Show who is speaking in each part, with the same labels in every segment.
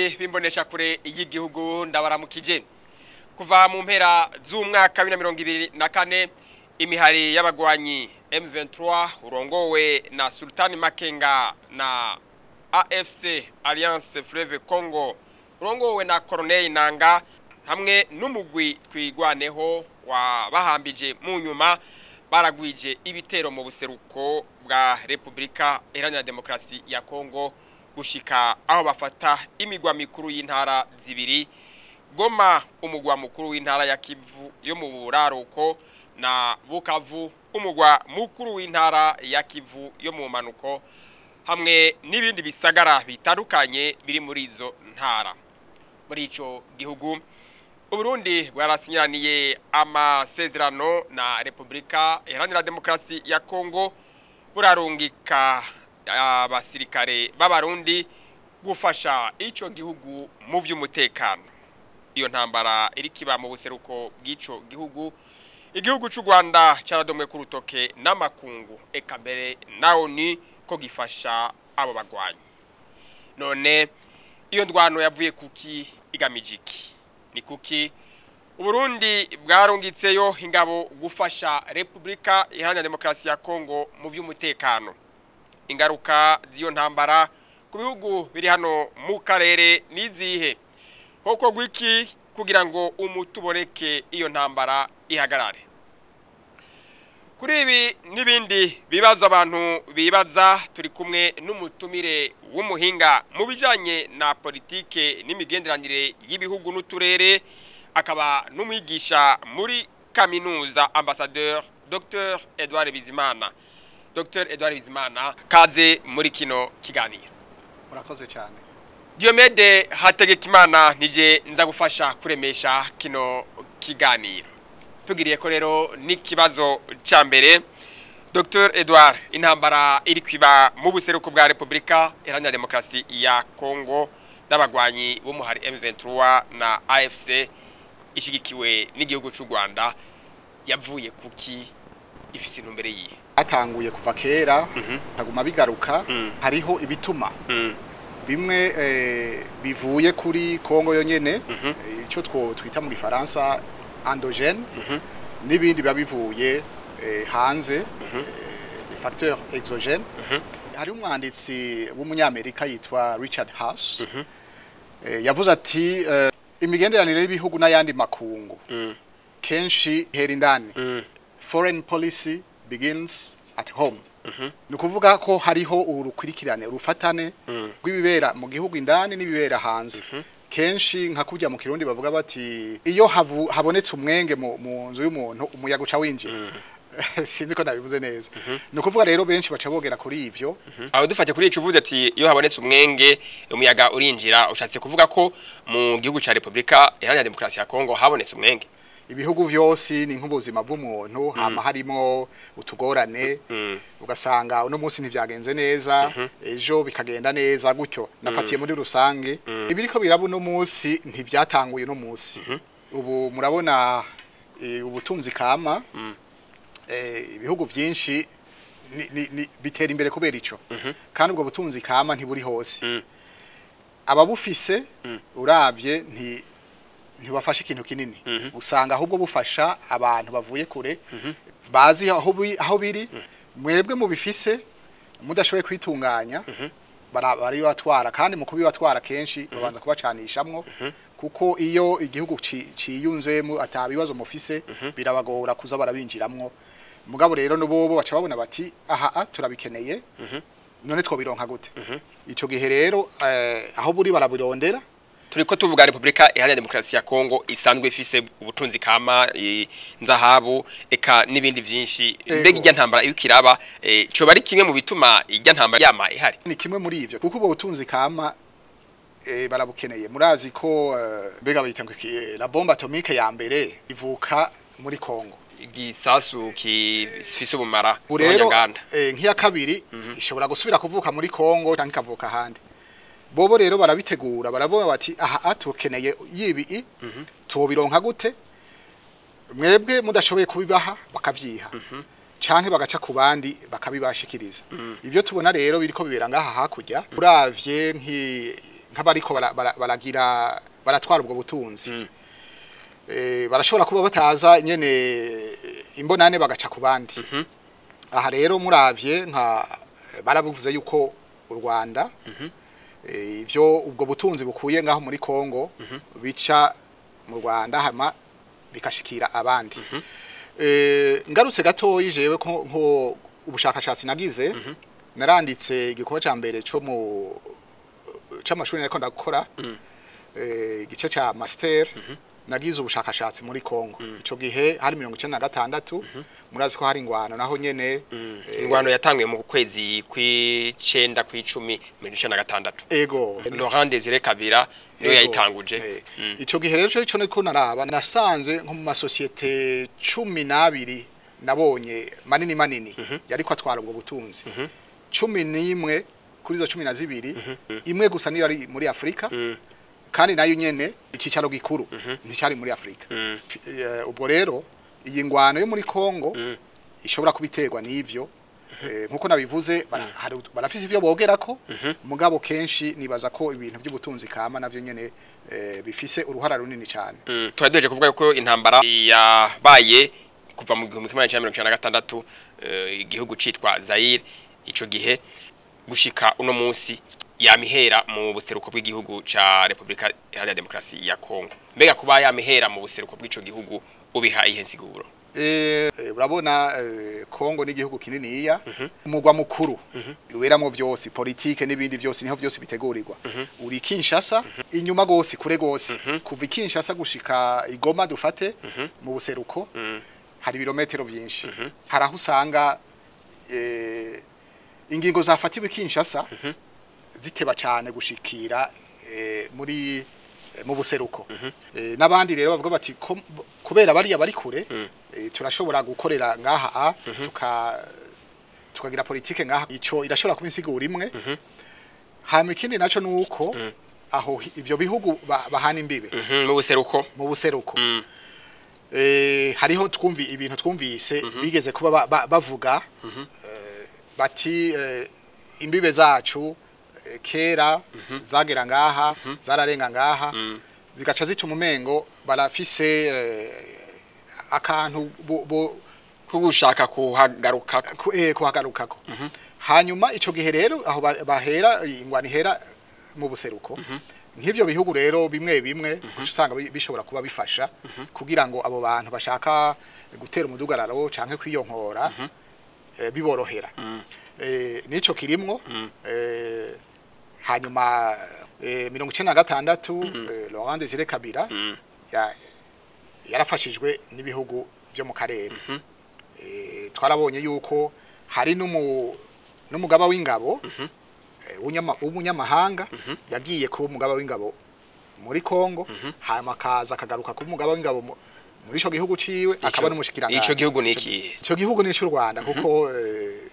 Speaker 1: bakunzi bimbonesha kure y'igihugu ndabaramukije kuva mu mpera z'umwaka wa 2024 imihari y'abagwanyi M23 urongowe na Sultani Makenga na AFC Alliance Fleuve Congo urongowe na Corneille Nanga hamwe n'umugwi twigwaneho wa bahambije mu nyuma baragwije ibitero mu buseruko bwa Republika Iharanira Demokarasi ya Congo gushika aho bafata imigwa mikuru y'intara zibiri Goma umugwa mukuru w'intara ya Kivu yo mu buraruko na Bukavu umugwa mukuru w'intara ya Kivu yo mu manuko hamwe n'ibindi bisagara bitandukanye biri muri izo ntara. Muri ico gihugu Burundi bwarasinyiraniye amasezerano na Republika Iharanira Demokarasi ya Congo burarungika abasirikare b'abarundi gufasha ico gihugu mu vy'umutekano. Iyo ntambara iri kiba mu buseruko bw'ico gihugu igihugu c'u Rwanda caradomwe ku rutoke n'amakungu eka mbere nawo ni ko gifasha abo bagwanyi. None iyo ndwano yavuye kuki igamije iki? Ni kuki Uburundi bwarungitseyo ingabo gufasha Republika Iharanira Demokarasi ya Congo mu vy'umutekano. Ingaruka z'iyo ntambara ku bihugu biri hano mu karere nizihe? Hoko gwiki kugira ngo umutuboneke iyo ntambara ihagarare. Kuri ibi nibindi bibazo abantu bibaza turi kumwe n'umutumire w'umuhinga mu bijanye na politike n'imigenderanire y'ibihugu n'uturere akaba n'umwigisha muri kaminuza ambassadeur Dr Edouard Bizimana. Dr Edouard Bizimana kaze muri kino kiganiro.
Speaker 2: Murakoze cyane.
Speaker 1: Diomede Hategekimana nije nza gufasha kuremesha kino kiganiro. Tugiriye ko rero n'ikibazo ca mbere Dr Edouard intambara iri kwiba mu buseruko bwa Republika Iharanira Demokarasi ya Congo n'abagwanyi bo muhari M23 na AFC ishigikiwe n'igihugu c'u Rwanda yavuye kuki ifise intumbere yihe?
Speaker 2: Atanguye kuva kera taguma bigaruka hariho ibituma bimwe bivuye kuri Congo yonyene ico twita mu Gifaransa endogène n'ibindi babivuye hanze les facteurs exogènes. Hari umwanditsi w'umunyamerika yitwa Richard Haas yavuze ati imigenderanire y'ibihugu n'ayandi makungu kenshi hera indani. Foreign policy begins at home. Nukuvuga ko hariho urukurikirane urufatane rw'ibibera mu gihugu indani n'ibibera hanze. Kenshi nka kujya mu Kirundi bavuga bati iyo habonetse umwenge mu nzu y'umuntu umuyaga uca winjira. Sinzi ko nabivuze neza. Nukuvuga rero benshi baca bogera kuri ivyo.
Speaker 1: Aho dufate kuri ico uvuze ati iyo habonetse umwenge umuyaga urinjira ushatse kuvuga ko mu gihugu ca Republika Iharanira Demokarasi ya Congo habonetse umwenge.
Speaker 2: Ibihugu vyose ni nk'ubuzima bw'umuntu hama harimo utugorane ugasanga uno munsi ntivyagenze neza ejo bikagenda neza gutyo nafatiye muri rusange ibiriko birabo uno munsi ntivyatanguye uno munsi ubu murabona ubutunzi kama ibihugu vyinshi bitera imbere kubera ico kandi ubwo butunzi kama ntiburi hose ababufise uravye ntibafashe ikintu kinini usanga ahubwo bufasha abantu bavuye kure bazi aho biri mwebwe mu bifise mudashoboye kwitunganya bari batwara kandi mu kubibatwara kenshi babanza kubacanishamwo kuko iyo igihugu ciyunzemo atabibazo mufise birabagora kuza barabinjiramwo mugabo rero n'ubobo baca babona bati aha turabikeneye none twobironka gute ico gihe rero aho buri barabirondera.
Speaker 1: Turiko tuvuga Republika Iharanira Demokarasi ya Congo isanzwe ifise ubutunzi kama nzahabu eka nibindi vyinshi mbega ijya ntambara ibikiraba cyo bari kimwe mu bituma ijya ntambara yama ihari.
Speaker 2: Ni kimwe muri ivyo kuko ubwo butunzi kama barabukeneye murazi ko mbega bayita ngo la bombe atomique ya mbere ivuka muri Congo
Speaker 1: igisasu kifise ubumara
Speaker 2: rero nk'iya kabiri ishobora gusubira kuvuka muri Congo cyangwa ikavuka handi. Bobo rero barabitegura barabona bati aha tukeneye yibi tubironka gute mwebwe mudashoboye kubibaha bakavyiha canke bagaca ku bandi bakabibashikiriza ivyo tubona rero biriko bibera ngaha hakurya uravye nk'abariko baragira baratwara ubwo butunzi barashobora kuba bataza nyene imbonane bagaca ku bandi aha rero muravye nka barabuvuze yuko u Rwanda ivyo ubwo butunzi bukuye ngaho muri Kongo bica mu Rwanda hama bikashikira abandi ngarutse gatoyi jewe ko ubushakashatsi nagize naranditse igikorwa ca mbere cyo mu c'amashuri nariko ndakora igice ca master nagize ubushakashatsi muri Kongo ico gihe hari 1996 murazi ko hari ingwano naho nyene
Speaker 1: ingwano yatanguye mu kwezi kw'icenda kw'icumi 1996
Speaker 2: ego
Speaker 1: Laurent Désiré Kabila niyo yayitanguje
Speaker 2: ico gihe rero cyo niko naraba nasanze nko mu masosiyete 12 nabonye manini yariko atwara ubwo butunzi 11 kuri zo 12 imwe gusa niyo ari muri Afrika kandi nayo nyene icicaro gikuru nticari muri Afrika ubwo rero iyi ngwano yo muri Kongo ishobora kubiterwa n'ivyo nkuko nabivuze barafise ivyo bogerako mugabo kenshi nibaza ko ibintu by'ubutunzi kama navyo nyene bifise uruhara runini cyane
Speaker 1: twadeje kuvuga ko intambara yabaye kuva mu 1996 igihugu citwa Zaire ico gihe gushika uno munsi yamihera mu buseruko bw'igihugu ca Republika Iharanira Demokarasi ya Kongo mbega kuba yamihera mu buseruko bw'ico gihugu ubiha ihe nsiguro
Speaker 2: urabona Kongo ni igihugu kininiya umugwa mukuru uberamo vyose politike n'ibindi vyose niho vyose bitegurirwa uri Kinshasa inyuma gose kure gose kuva Kinshasa gushika Igoma dufate mu buseruko hari birometero vyinshi haraho usanga ingingo zafatiwe Kinshasa ziteba cyane gushikira muri mu buseruko nabandi rero bavuga bati kubera bariya bari kure turashobora gukorera ngaha tukagira politike ngaha ico irashobora kuba insiguro imwe hama ikindi naco nuko aho ivyo bihugu bahana imbibe mu buseruko hariho ibintu twumvise bigeze kuba bavuga bati imbibe zacu kera zagera ngaha zararenga ngaha zigaca zituma umengo barafise akantu
Speaker 1: kugushaka kuhagarukako
Speaker 2: hanyuma ico gihe rero aho bahera ingwani hera mu buseruko nk'ivyo bihugu rero bimwe usanga bishobora kuba bifasha kugira ngo abo bantu bashaka gutera umudugararo canke kwiyonkora biborohera nico kirimwo hanyuma 1996 Laurent Désiré Kabila yarafashijwe n'ibihugu byo mu karere twarabonye yuko hari n'umugaba w'ingabo w'umunyamahanga yagiye kuba umugaba w'ingabo muri Kongo hanyuma kaza akagaruka kuba umugaba w'ingabo muri ico gihugu ciwe akaba n'umushikiranganje
Speaker 1: ico gihugu niki
Speaker 2: ico gihugu ni cy'u Rwanda kuko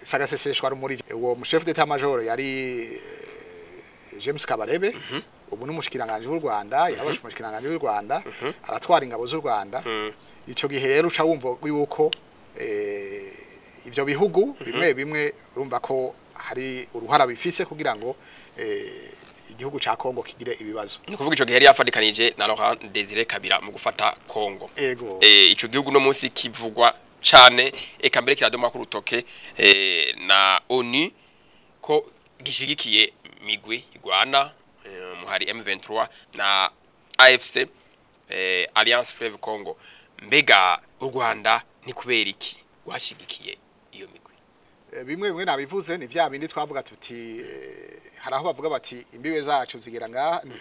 Speaker 2: sagaseseshwa rumuri uwo chef d'état major yari James Kabarebe ubu n'umushikiranganje w'u Rwanda yarabashe umushikiranganje w'u Rwanda aratwara ingabo z'u Rwanda ico gihe rero uca wumva yuko ivyo bihugu bimwe urumva ko hari uruhara bifise kugira ngo igihugu ca Kongo kigire ibibazo
Speaker 1: ni kuvuga ico gihe yari yafadikanije na Laurent Désiré Kabila mu gufata Kongo ico gihugu no munsi kivugwa cane eka mbere kiradoma ku rutoke na ONU ko gishigikiye migwi igwana muhari M23 na AFC Alliance Fleuve Congo mbega u Rwanda ni kubera iki washigikiye iyo migwi
Speaker 2: bimwe nabivuze ni vya bindi twavuga tuti haraho bavuga bati imbibe zacu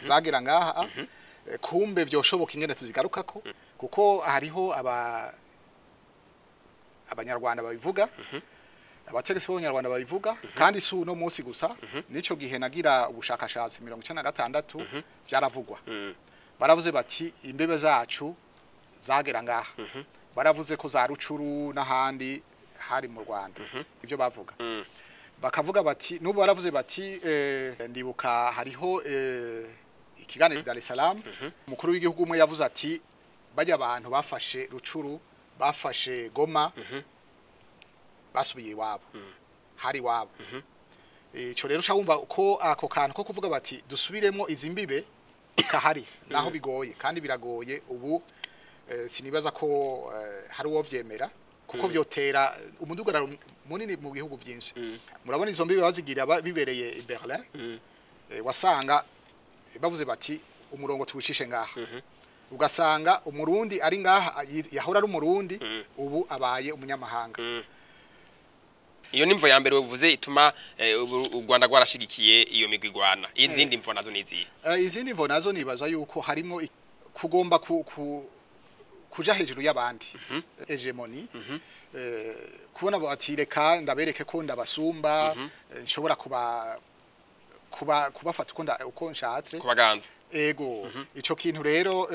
Speaker 2: zagera ngaha kumbe vyoshoboka ingene tuzigarukako kuko hariho abanyarwanda babivuga abategesi b'abanyarwanda babivuga kandi si uno munsi gusa nico gihe nagira ubushakashatsi 1996 byaravugwa baravuze bati imbibe zacu zagera ngaha baravuze ko za Rucuru n'ahandi hari mu Rwanda ivyo bavuga bakavuga bati nubo baravuze bati ndibuka hariho ikiganiro Dar es Salaam umukuru w'igihugu umwe yavuze ati bajya abantu bafashe Rucuru bafashe Goma basubiye iwabo hari iwabo ico rero cawumva ko ako kantu ko kuvuga bati dusubiremo izi mbibe kahari naho bigoye kandi biragoye ubu sinibaza ko hari uwo vyemera kuko vyotera umudugararo munini mu bihugu byinshi murabona izo mbibe bazigira bibereye i Berlin wasanga bavuze bati umurongo tuwicishe ngaha ugasanga umurundi ari ngaha yahora ari umurundi ubu abaye umunyamahanga
Speaker 1: iyo nimvo ya mbere uvuze ituma u Rwanda rwarashigikiye iyo migwi igwana izindi mvo nazo niziye
Speaker 2: izindi mvo nazo nibaza yuko harimo kugomba kuja hejuru y'abandi hegemony kubona bati reka ndabereke ko ndabasumba nshobora kubafata uko nshatse
Speaker 1: kubaganza
Speaker 2: ego ico kintu rero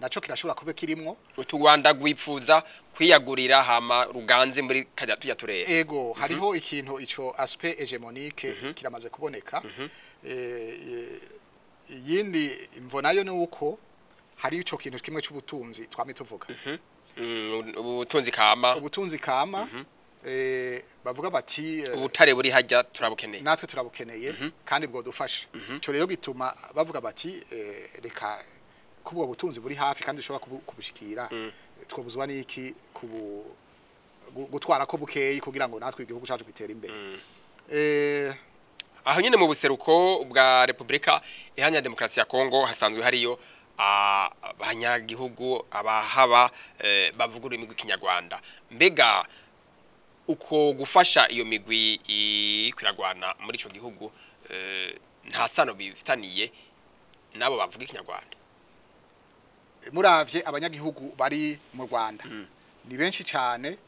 Speaker 2: naco kirashobora kube kirimwo
Speaker 1: u Rwanda gwipfuza kwiyagurira hama ruganze muri kajya tujya turere
Speaker 2: ego hariho ikintu ico aspect hegemonique kiramaze kuboneka yindi imvo nayo nuko hari ico kintu kimwe c'ubutunzi twame tuvuga ubutunzi kama bavuga bati
Speaker 1: ubutare buri hajya turabukeneye
Speaker 2: natwe turabukeneye kandi bwo dufasha cyo rero gituma bavuga bati reka kubwo butunzi buri hafi kandi ushobora kubushikira twobuzwa niki gutwara ko bukeyi kugira ngo natwe igihugu cyacu gitera imbere
Speaker 1: aho nyine mu buseruko bwa Republika Iharanira Demokarasi ya Kongo hasanzwe hariyo abanyagihugu abahaba bavuga ururimi rw'ikinyarwanda mbega uko gufasha iyo migwi ikwiragwana muri ico gihugu nta sano bifitaniye nabo bavuga ikinyarwanda
Speaker 2: muravye abanyagihugu bari mu Rwanda ni benshi cyane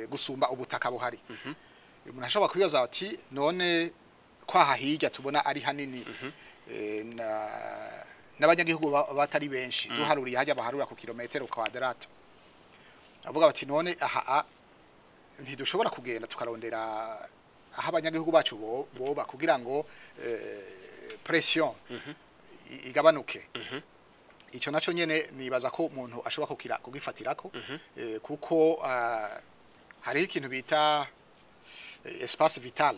Speaker 2: gusumba ubutaka buhari umuntu ashobora kwibaza ati none kwaha hirya tubona ari hanini n'abanyagihugu batari benshi duharuriye hajya baharura ku kilometero kwadrato avuga bati none aha ntidushobora kugenda tukarondera aho abanyagihugu bacu boba kugira ngo pression igabanuke ico naco nyene nibaza ko umuntu ashobora kugifatirako kuko hari ikintu bita espace vital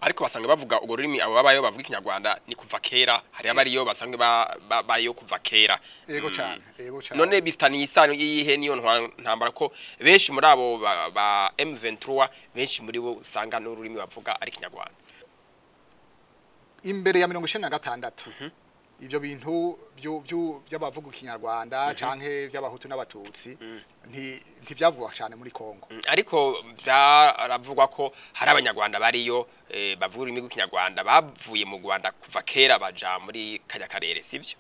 Speaker 1: ariko basanga bavuga ubwo rurimi abo babayo bavuga ikinyarwanda ni kuva kera hari abariyo basanzwe bayo kuva kera
Speaker 2: yego cyane
Speaker 1: none bifitaniye isano yihe niyo ntambara ko benshi muri abo ba M23 benshi muri bo usanga n'ururimi bavuga ari ikinyarwanda
Speaker 2: imbere ya 1996 ivyo bintu by'abavuga ikinyarwanda canke by'abahutu n'abatutsi ntivyavuga cyane muri Kongo
Speaker 1: ariko byaravugwa ko hari abanyarwanda bariyo bavuga ururimi rw'ikinyarwanda bavuye mu Rwanda kuva kera baja muri kajya karere sivyo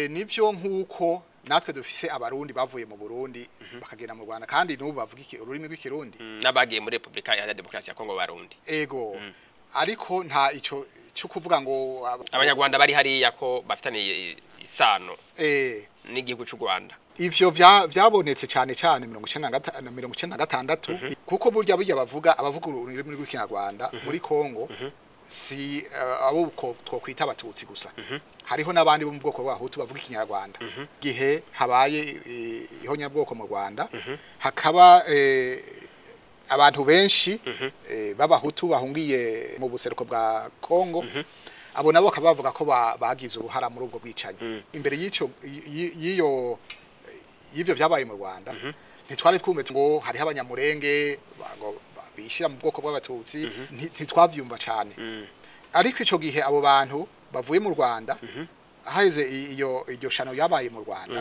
Speaker 2: nivyo nkuko natwe dufise abarundi bavuye mu Burundi bakagenda mu Rwanda kandi n'ubu bavuga ururimi rw'ikirundi
Speaker 1: n'abagiye muri Republika Iharanira Demokarasi ya Kongo barundi
Speaker 2: ego ariko nta ico cyo kuvuga ngo
Speaker 1: abanyarwanda bari hariya ko bafitaniye isano n'igihugu cy'u Rwanda
Speaker 2: ivyo vyabonetse cyane 1996 kuko burya bavuga abavuga ururimi rw'ikinyarwanda muri Kongo si abo twokwita abatutsi gusa hariho nabandi bo mu bwoko bw'abahutu bavuga ikinyarwanda gihe habaye ihonyabwoko mu Rwanda hakaba abantu benshi b'abahutu bahungiye mu buseruko bwa Kongo abo nabo kabavuga ko bagize uruhara muri ubwo bwicanyi imbere y'ivyo byabaye mu Rwanda ntitwari twumve ngo hariho abanyamurenge bishira mu bwoko bw'abatutsi ntitwavyumva cyane ariko ico gihe abo bantu bavuye mu Rwanda haheze iyo shano yabaye mu Rwanda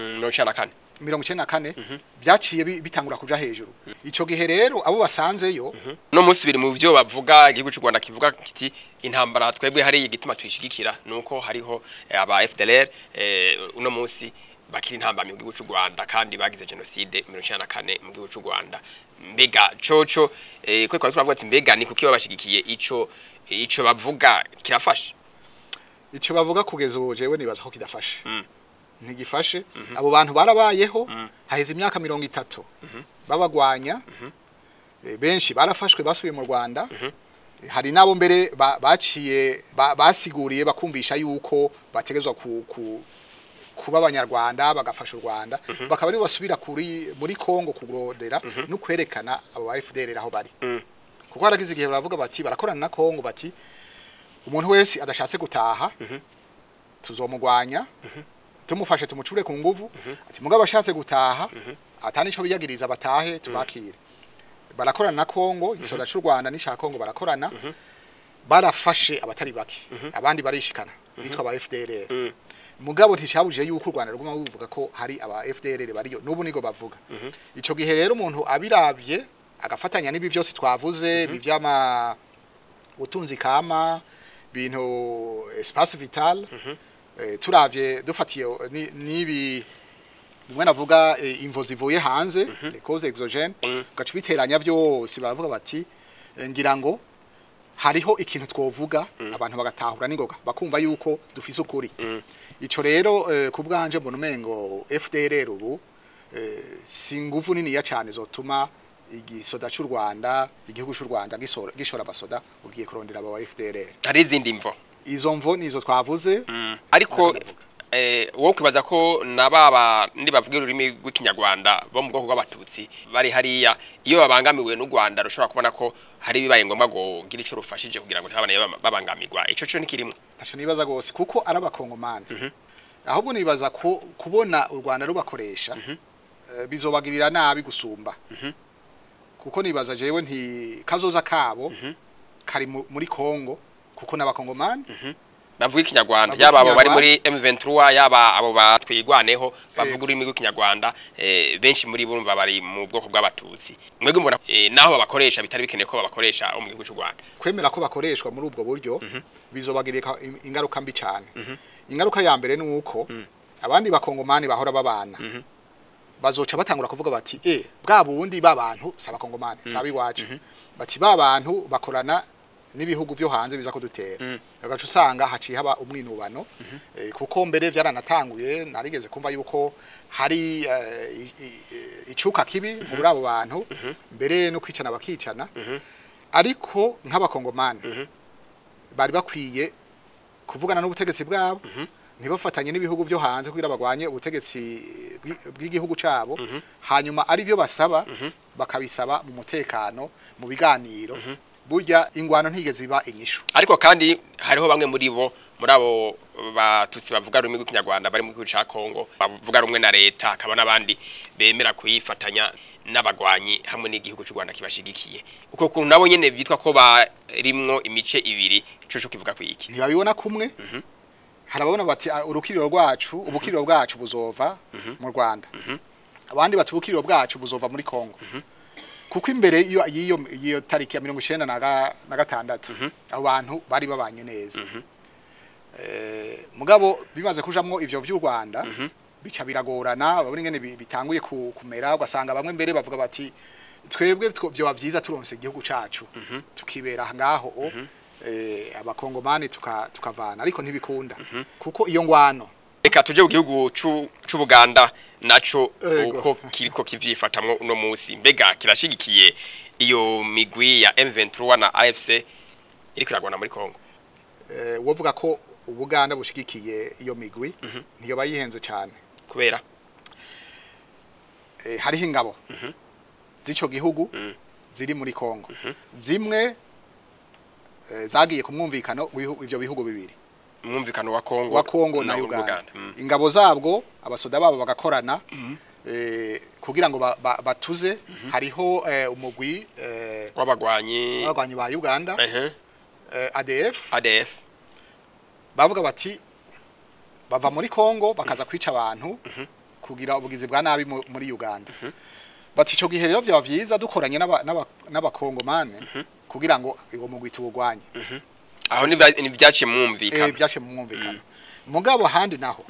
Speaker 2: 1994 byaciye bitangura kuja hejuru ico gihe rero abo basanzeyo
Speaker 1: no munsi biri mu byo bavuga igihugu cy'u Rwanda kivuga kiti intambara twebwe hari igituma twishigikira nuko hariho aba FDLR uno munsi bakiri intambara mu gihugu cy'u Rwanda kandi bagize genocide 1994 mu gihugu cy'u Rwanda mbega coco ko kwa turavuga ati mbega ni kuki babashigikiye ico bavuga kirafasha
Speaker 2: ico bavuga kugeza ubu jewe nibaza ko kidafashe ntigifashe abo bantu barabayeho haheze imyaka 30 babagwanya benshi barafashwe basubiye mu Rwanda hari nabo mbere baciye basiguriye bakumvisha yuko bategezwa kuba abanyarwanda bagafasha u Rwanda bakaba ari basubira muri Kongo kugrodera no kwerekana abo FDLR aho bari kuko haragize igihe baravuga bati barakorana na Kongo bati umuntu wese adashatse gutaha tuzomugwanya tumufashe tumucure ku nguvu ati mugabo ashatse gutaha atani ico biyagiriza batahe tubakire barakorana na Kongo igisoda cy'u Rwanda n'isha Kongo barakorana barafashe abatari bake abandi barishikana bitwa ba FDLR mugabo nticabuje yuko u Rwanda ruguma buvuga ko hari aba FDLR bariyo nubu nigo bavuga ico gihe rero umuntu abiravye agafatanya nibi vyose twavuze bivyama utunzi kama bintu espace vital turavye dufatiye nibi nimwe navuga imvo zivuye hanze les causes exogènes gacu biteranya byose baravuga bati ngira ngo hariho ikintu twovuga abantu bagatahura ningoga bakumva yuko dufise ukuri ico rero kubwanje mbona umengo FDLR ubu singuvu nini ya cyane zotuma igisoda cy'u Rwanda igihugu cy'u Rwanda gishora abasoda ugiye kurondera aba FDLR
Speaker 1: hari izindi mvo
Speaker 2: izo mvo nizo twavuze
Speaker 1: ariko wowe kwibaza ko nababa ndibavuga ururimi rw'ikinyarwanda bo mu bwoko bw'abatutsi bari hariya iyo babangamiwe n'u Rwanda rushobora kubona ko hari bibaye ngombwa ngo gira ico rufashije kugira ngo ntabane babangamirwa ico cyo nikirimo
Speaker 2: ntaco nibaza gose kuko arabakongomani ahubwo nibaza ko kubona u Rwanda rubakoresha bizobagirira nabi gusumba kuko nibaza jewe nti kazoza kabo kari muri Kongo kuko n'abakongomani
Speaker 1: bavuga ikinyarwanda yaba abo bari muri M23 yaba abo batwigwaneho bavuga ururimi rw'ikinyarwanda benshi muri bumva bari mu bwoko bw'abatutsi mwebwe mbona naho babakoresha bitari bikeneye ko babakoresha mu gihugu cy'u Rwanda
Speaker 2: kwemera ko bakoreshwa muri ubwo buryo bizobagirika ingaruka mbi cyane ingaruka ya mbere nuko abandi bakongomani bahora babana bazoca batangura kuvuga bati bwa bundi babantu sabakongomani sabi wacu bati babantu bakorana n'ibihugu byo hanze biza ko dutera agacu usanga haci haba umwinubano kuko mbere byaranatanguye narigeze kumva yuko hari icuka kibi muri abo bantu mbere no kwicana bakicana ariko nk'abakongomani bari bakwiye kuvugana n'ubutegetsi bwabo ntibafatanye n'ibihugu byo hanze kugira bagwanye ubutegetsi bw'igihugu cabo hanyuma ari byo basaba bakabisaba mu mutekano mu biganiro burya ingwano ntigeze iba inyishu
Speaker 1: ariko kandi hariho bamwe muri bo muri abo batutsi bavuga rumwe rw'ikinyarwanda bari mu gihugu ca Kongo bavuga rumwe na leta akaba nabandi bemera kuyifatanya n'abagwanyi hamwe n'igihugu cy'u Rwanda kibashigikiye uko kuntu nabo nyene bitwa ko barimwo imice ibiri ico cyo kivuga kwiki
Speaker 2: ntibabibona kumwe harabona bati ubukiriro bwacu buzova mu Rwanda abandi bati ubukiriro bwacu buzova muri Kongo kuko imbere iyo tariki ya 1996 abantu bari babanye neza mugabo bimaze kujamwo ivyo vy'u Rwanda bica biragorana babone ngene bitanguye kumera ugasanga bamwe mbere bavuga bati twebwe byo bavyiza turonse igihugu cacu tukibera ngaho abakongomani tukavana ariko ntibikunda kuko iyo ngwano
Speaker 1: reka tuje mu gihugu c'u Buganda naco uko kiriko kivyifatamwo uno musi mbega kirashigikiye iyo migwi ya M23 na AFC iri kuragwana muri Kongo
Speaker 2: wovuga ko Ubuganda bushigikiye iyo migwi niyo bayihenze cyane
Speaker 1: kubera
Speaker 2: hariho ingabo z'ico gihugu ziri muri Kongo zimwe zagiye kumwumvikano ivyo bihugu bibiri
Speaker 1: umwumvikano wa Kongo
Speaker 2: na Uganda ingabo zabwo abasoda babo bagakorana kugira ngo batuze hariho umugwi
Speaker 1: w'abagwanyi
Speaker 2: ba Uganda ADF bavuga bati bava muri Kongo bakaza kwica abantu kugira ubugizi bwa nabi muri Uganda bati ico gihe rero bya vyiza dukoranye n'abakongomane kugira ngo uwo mugwi tuwugwanye
Speaker 1: aho ni byaciye mwumvikana
Speaker 2: byaciye mwumvikana mugabo handi naho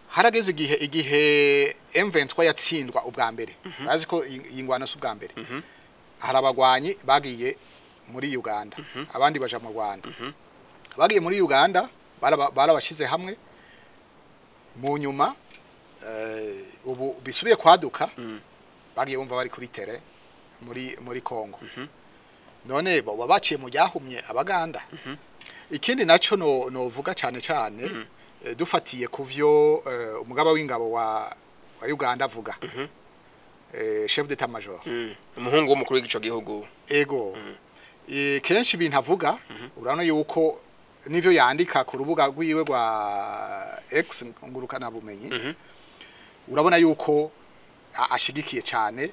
Speaker 2: harageze igihe M23 yatsindwa ubwa mbere bazi ko ingwana s'ubwa mbere harabagwanyi bagiye muri Uganda abandi baja mu Rwanda bagiye muri Uganda barabashize hamwe mu nyuma ubu bisubiye kwaduka bagiye bumva bari kuri tere muri Kongo none bo babaciye mu ryahumye abaganda ikindi naco novuga cyane dufatiye kuvyo umugaba w'ingabo wa Uganda avuga chef d'état major
Speaker 1: umuhungu w'umukuru w'igico gihugu
Speaker 2: ego kenshi ibintu avuga urabona yuko n'ivyo yandika ku rubuga rwiwe rwa X ngurukana bumenyi urabona yuko ashigikiye cyane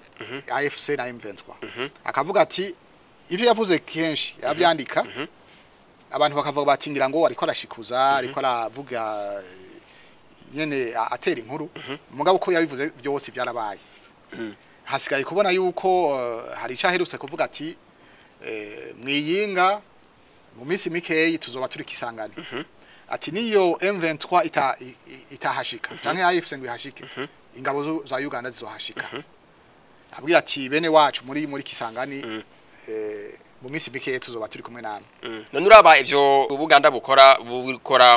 Speaker 2: AFC na M23 akavuga ati ivyo yavuze kenshi yabyandika abantu bakavuga batingira ngo ariko arashikuza ariko aravuga nyene atera inkuru mugabo ko yabivuze byose byarabaye hasigaye kubona yuko hari icaherutse kuvuga ati mwiyinga mu minsi mikeyi tuzoba turi kisangani ati niyo M23 itahashika canke AFC ngo ihashike ingabo za Uganda zizohashika abwira ati bene wacu muri kisangani mu minsi mikeyi tuzoba turi kumwe namwe
Speaker 1: none uraba ivyo Uganda bukora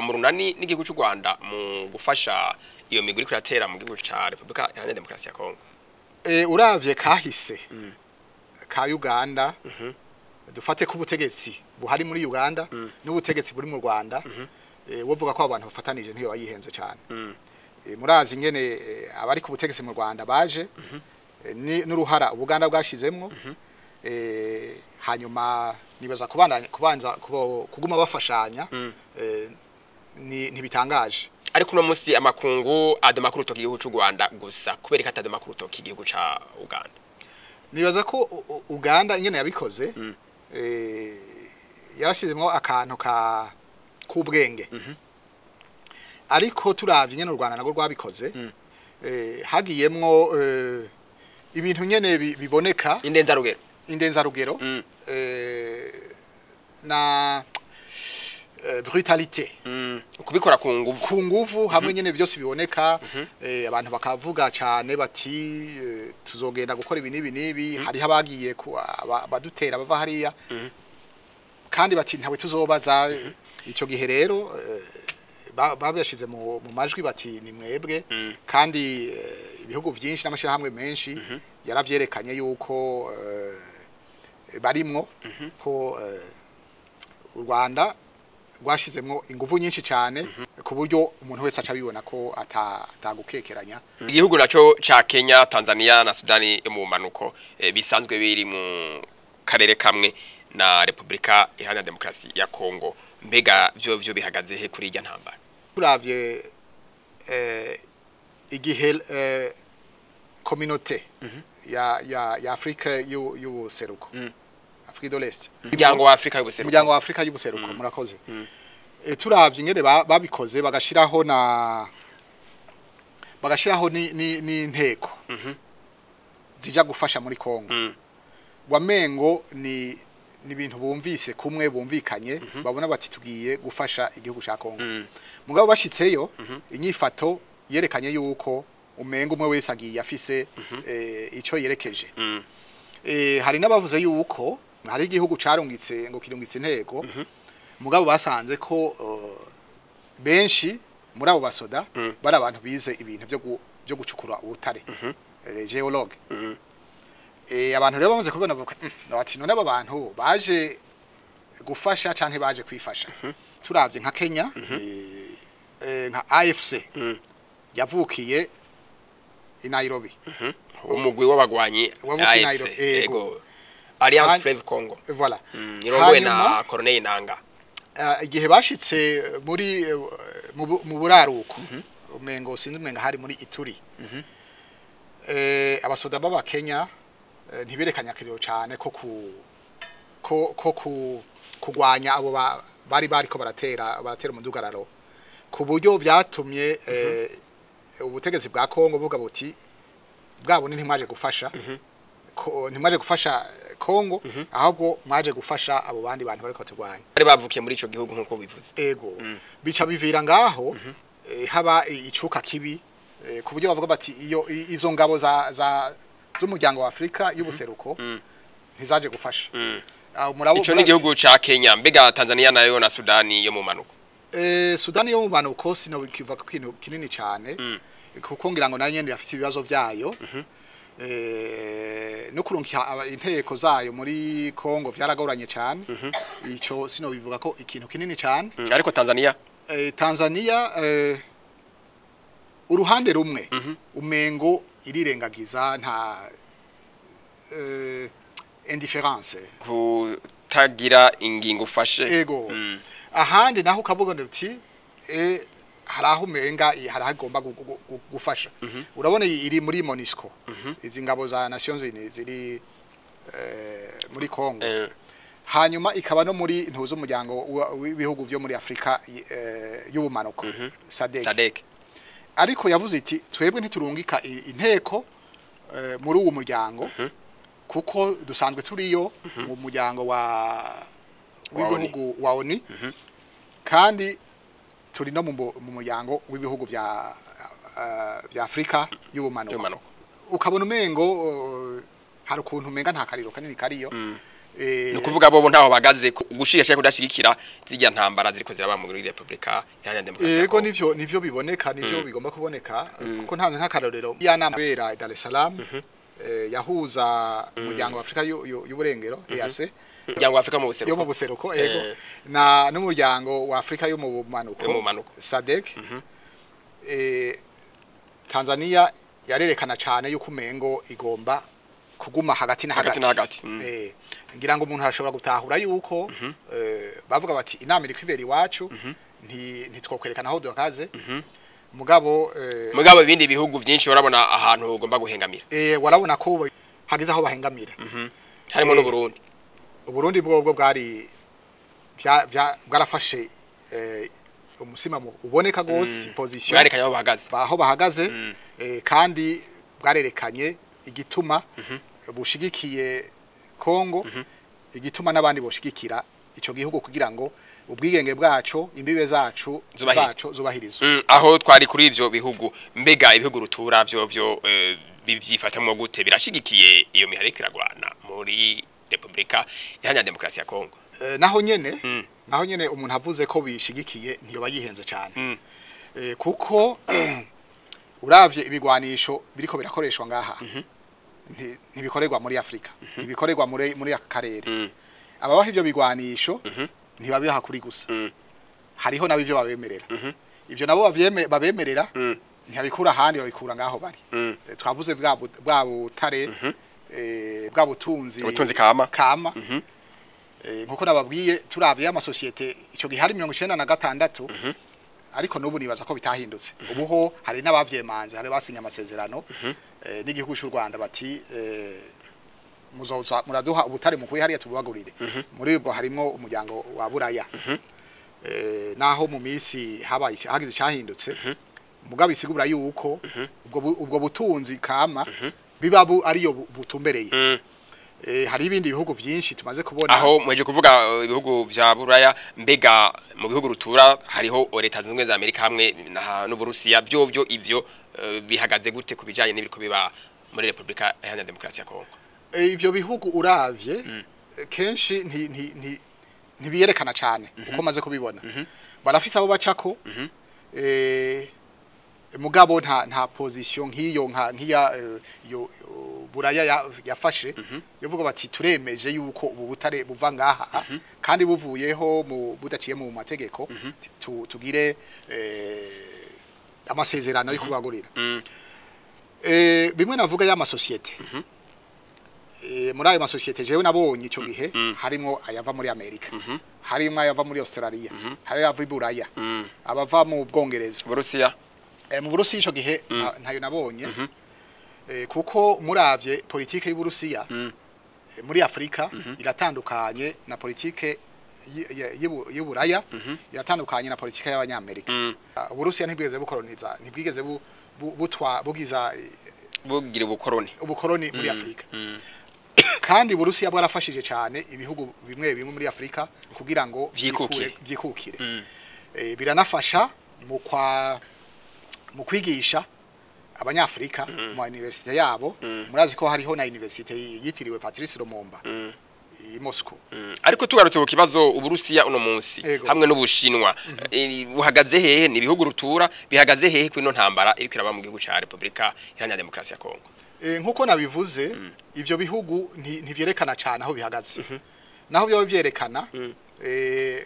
Speaker 1: mu runani n'igihugu cy'u Rwanda mu gufasha iyo miguri kuratera mu gihugu ca Republika Iharanira Demokarasi ya Kongo
Speaker 2: uravye kahise ka Uganda dufate ko ubutegetsi buhari muri Uganda n'ubutegetsi buri mu Rwanda wovuga ko abantu bafatanije ntiyo bayihenze cyane murazi ingene abari ku butegetsi mu Rwanda baje n'uruhara Uganda bwashizemmo hanyuma nibaza kubanza kuguma bafashanya ntibitangaje
Speaker 1: ariko no musi amakungu adomakuru toki igihugu cy'u Rwanda gusa kubera ko atadomakuru toki igihugu ca Uganda
Speaker 2: nibaza ko Uganda ingene yabikoze yarashizemo akantu kubwenge ariko turavye nyene u Rwanda nago rwabikoze hagiyemwo ibintu nyene biboneka indenza rugero na brutalité
Speaker 1: kubikora ku
Speaker 2: nguvu hamwe nyene byose biboneka abantu bakavuga cyane bati tuzogenda gukora ibi nibi hari habagiye badutera bava hariya kandi bati ntawe tuzobaza ico gihe rero babyashize mu majwi bati ni mwebwe kandi ibihugu byinshi n'amashira hamwe menshi yaravyerekanye yuko barimwo ko u Rwanda rwashizemwo ingufu nyinshi cyane ku buryo umuntu wese aca bibona ko atagukekeranya
Speaker 1: igihugu naco ca Kenya Tanzania na Sudani mu manuko bisanzwe biri mu karere kamwe na Republika Iharanira Demokarasi ya Kongo mbega byo bihagaze he kuri irya ntambara
Speaker 2: turavye igihe communauté ya Afrika y'ubuseruko Afrique de l'Est
Speaker 1: umuryango wa Afrika y'ubuseruko murakoze turavye ingene babikoze bagashiraho ni nteko zija gufasha muri Kongo wamengo ni ibintu bumvise kumwe bumvikanye babona bati tugiye gufasha igihugu ca Kongo mugabo bashitseyo inyifato yerekanye yuko umengo umwe wese agiye afise ico yerekeje hari nabavuze yuko hari igihugu carungitse ngo kirungitse intego mugabo basanze ko benshi muri abo basoda bari abantu bize ibintu byo gucukura ubutare geologue abantu rero bamaze kubona bati none aba bantu baje gufasha canke baje kwifasha turavye nka Kenya nka AFC yavukiye i Nairobi umugwi w'abagwanyi AFC yego Alliance Fleuve Congo
Speaker 2: voilà
Speaker 1: irongowe na Corneille Nangaa
Speaker 2: igihe bashitse muri mu buraruko umengo sindumenga hari muri Ituri abasoda baba Kenya ntiberekanya kiriro cyane ko kugwanya abo bari ko baratera umudugararo ku buryo byatumye ubutegetsi bwa Kongo buvuga buti bwabo ntimwaje gufasha ntimwaje gufasha Kongo ahubwo mwaje gufasha abo bandi bantu bariko turwanya
Speaker 1: bari bavukiye muri ico gihugu nkuko bivuze
Speaker 2: ego bica bivira ngaho haba icuka kibi ku buryo bavuga bati iyo izo ngabo z'umuryango wa Afrika y'ubuseruko ntizaje gufasha
Speaker 1: ico ni igihugu ca Kenya mbega Tanzania nayo na Sudani yo mu manuko
Speaker 2: Sudani yo mu manuko sino bikiva ku kintu kinini cyane kuko ngira ngo nayo nyene yafise ibibazo vyayo no kurunka inteko zayo muri Kongo vyaragoranye cyane ico sino bivuga ko ikintu kinini cyane
Speaker 1: ariko Tanzania
Speaker 2: uruhande rumwe umengo irirengagiza nta indifférence
Speaker 1: utagira ingingo ufashe
Speaker 2: ego ahandi naho ukavuga uti haraho umenga haragomba gufasha urabona iri muri MONUSCO izi ngabo za Nations Unies ziri muri Congo hanyuma ikaba no muri ntuzo umuryango w'ibihugu byo muri Afrika y'ubumanuko SADC ariko yavuze iti twebwe ntiturungika inteko muri uwo muryango kuko dusanzwe turiyo mu muryango w'ibihugu wa ONU kandi turi no mu muryango w'ibihugu bya Afrika y'ubumanuko ukabona umengo hari ukuntu umenga nta kariro kanini kariyo
Speaker 1: no kuvuga bobo ntaho bagaze gushishya kudashigikira zijya ntambara ziriko ziraba muri Republika ya Demokarasi
Speaker 2: yego nivyo biboneka nivyo bigomba kuboneka kuko ntanze nk'akarorero ya nama bera Dar es Salaam yahuza umuryango wa Afrika y'uburengero EAC
Speaker 1: umuryango wa Afrika
Speaker 2: mu buseruko yego na n'umuryango wa Afrika yo mu bumanuko SADC Tanzania yarerekana cyane yuko umengo igomba kuguma hagati na hagati ngira ngo umuntu arashobora gutahura yuko bavuga bati inama iri kwibera iwacu ntitwokwerekana aho dukaze mugabo
Speaker 1: ibindi bihugu byinshi urabona ahantu ugomba guhengamira
Speaker 2: warabona ko hageze aho bahengamira
Speaker 1: harimo no
Speaker 2: Burundi bwo bwari bwarafashe umusima uboneka gose position
Speaker 1: bwarekanye aho
Speaker 2: bahagaze kandi bwarerekanye igituma bushigikiye Kongo igituma n'abandi boshigikira ico gihugu kugira ngo ubwigenge bwacu imbibe zacu zubahirizwe
Speaker 1: aho twari kuri ivyo bihugu mbega ibihugu rutura byo bivyifatamwe gute birashigikiye iyo mihariko iragwana muri Republika Iharanira Demokarasi ya Kongo
Speaker 2: naho nyene umuntu avuze ko bishigikiye ntiyo bayihenze cyane kuko uravye ibigwanisho biriko birakoreshwa ngaha ntibikorerwa muri Afrika ntibikorerwa muri akarere ababaho ivyo bigwanisho ntibabiha kuri gusa hariho nabivyo babemerera ivyo nabo babemerera ntibikura handi babikura ngaho bari twavuze bwa butare bwa butunzi kama nkuko nababwiye turavye amasosiyete ico gihe hari 96 ariko nubu nibaza ko bitahindutse ubuho hari n'abavyemanze hari basinya amasezerano n'igihugu cy'u Rwanda bati muzoza muraduha ubutare mukuye hariya tubagurire muri bwo harimo umuryango wa Buraya naho mu misi hagize cyahindutse mugabe isigura yuko ubwo butunzi kama bibabu ariyo butumbereye hari ibindi bihugu byinshi tumaze kubona
Speaker 1: aho mweje kuvuga ibihugu vya Buraya mbega mu bihugu rutura hariho leta zunze za Amerika hamwe no Burusiya byo ivyo bihagaze gute kubijanye n'ibiriko biba muri Republika Iharanira Demokarasi ya Kongo
Speaker 2: ivyo bihugu uravye kenshi ntibiyerekana cyane uko maze kubibona barafise abo bacako mugabo nta position nk'iyo nkiya Buraya yafashe yavuga bati turemeje yuko ubu butare buva ngaha kandi buvuyeho budaciye mu mategeko tugire amasezerano yo kubagurira bimwe navuga ya masosiyete muri ayo masosiyete jewe nabonye ico gihe harimo ayava muri Amerika harimo ayava muri Australia hari ayava Buraya abava mu Bwongereza
Speaker 1: Burusiya
Speaker 2: mu Burusiya ico gihe ntayo nabonye kuko muravye politike y'Uburusiya muri Afrika iratandukanye na politike y'Uburaya iratandukanye na politike y'Abanyamerika Uburusiya ntibwigeze bukoloniza ntibwigeze bugiza
Speaker 1: bugira
Speaker 2: ubukoloni muri Afrika kandi Uburusiya bwarafashije cyane ibihugu bimwe muri Afrika kugira ngo vyikukire biranafasha mu kwigisha abanyafrika mu universite yabo murazi ko hariho na universite yitiriwe Patrice Lumumba i Moscow
Speaker 1: ariko tugarutse ku kibazo Uburusiya uno munsi hamwe n'Ubushinwa buhagaze hehe ni bihugu rutura bihagaze hehe kwino ntambara iriko iraba mu gihugu ca Republika Iharanira Demokarasi ya Kongo
Speaker 2: nkuko nabivuze ivyo bihugu ntivyerekana cyane aho bihagaze naho byo byerekana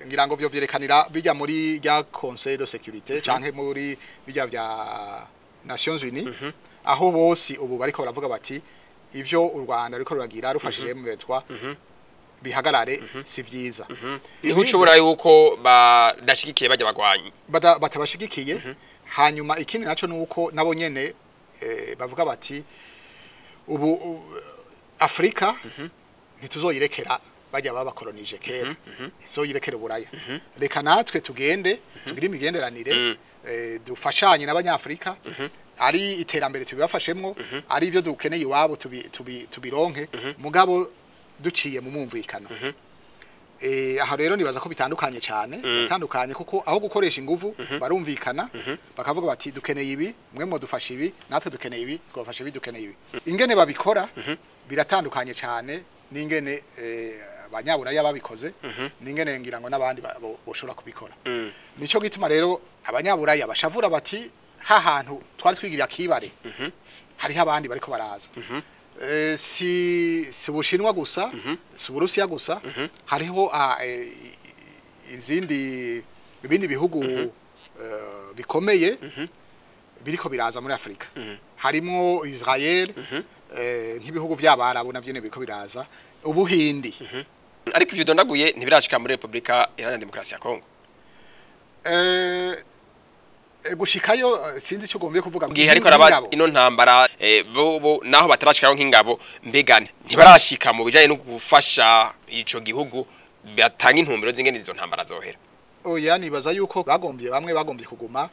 Speaker 2: ngira ngo byo vyerekanira bijya muri rya Conseil de Sécurité canke muri bijya bya Nations Unies aho bose ubu bariko baravuga bati ivyo u Rwanda riko ruragira rufashije mu betwa bihagarare si vyiza
Speaker 1: niho ushobora yuko badashigikiye bajya bagwanyi
Speaker 2: batabashigikiye hanyuma ikindi naco nuko nabo nyene bavuga bati ubu Afrika ntituzoyirekera bajya babakolonije kera tuzoyirekera uburaya reka natwe tugende tugire imigenderanire dufashanye n'abanyafrika ari iterambere tubibafashemwo ari ivyo dukeneye iwabo tubironke mugabo duciye mu mumvikano aha rero nibaza ko bitandukanye cyane bitandukanye kuko aho gukoresha inguvu barumvikana bakavuga bati dukeneye ibi mwe mo dufasha ibi natwe dukeneye ibi twafasha ibi dukeneye ibi ingene babikora biratandukanye cyane n'ingene abanyaburaya babikoze n'ingene ngira ngo nabandi boshobora kubikora nico gituma rero abanyaburaya bashavura bati ha hantu twari twigira kibare hariho abandi bariko baraza si Bushinwa gusa si Burusiya gusa hariho ibindi bihugu bikomeye biriko biraza muri Afrika harimo Israel nk'ibihugu by'abarabu navyo biriko biraza Ubuhindi
Speaker 1: ariko ivyo dondaguye ntibirashika muri Republika Iharanira Demokarasi ya Kongo
Speaker 2: gushikayo sinzi cyo gombe kuvuga
Speaker 1: gihe ariko araba ino ntambara bo naho batarashikaho nk'ingabo mbegane ntibarashika mu bijanye no gufasha ico gihugu batanga intumbero z'ingene izo ntambara zohera
Speaker 2: oya nibaza yuko bamwe bagombye kuguma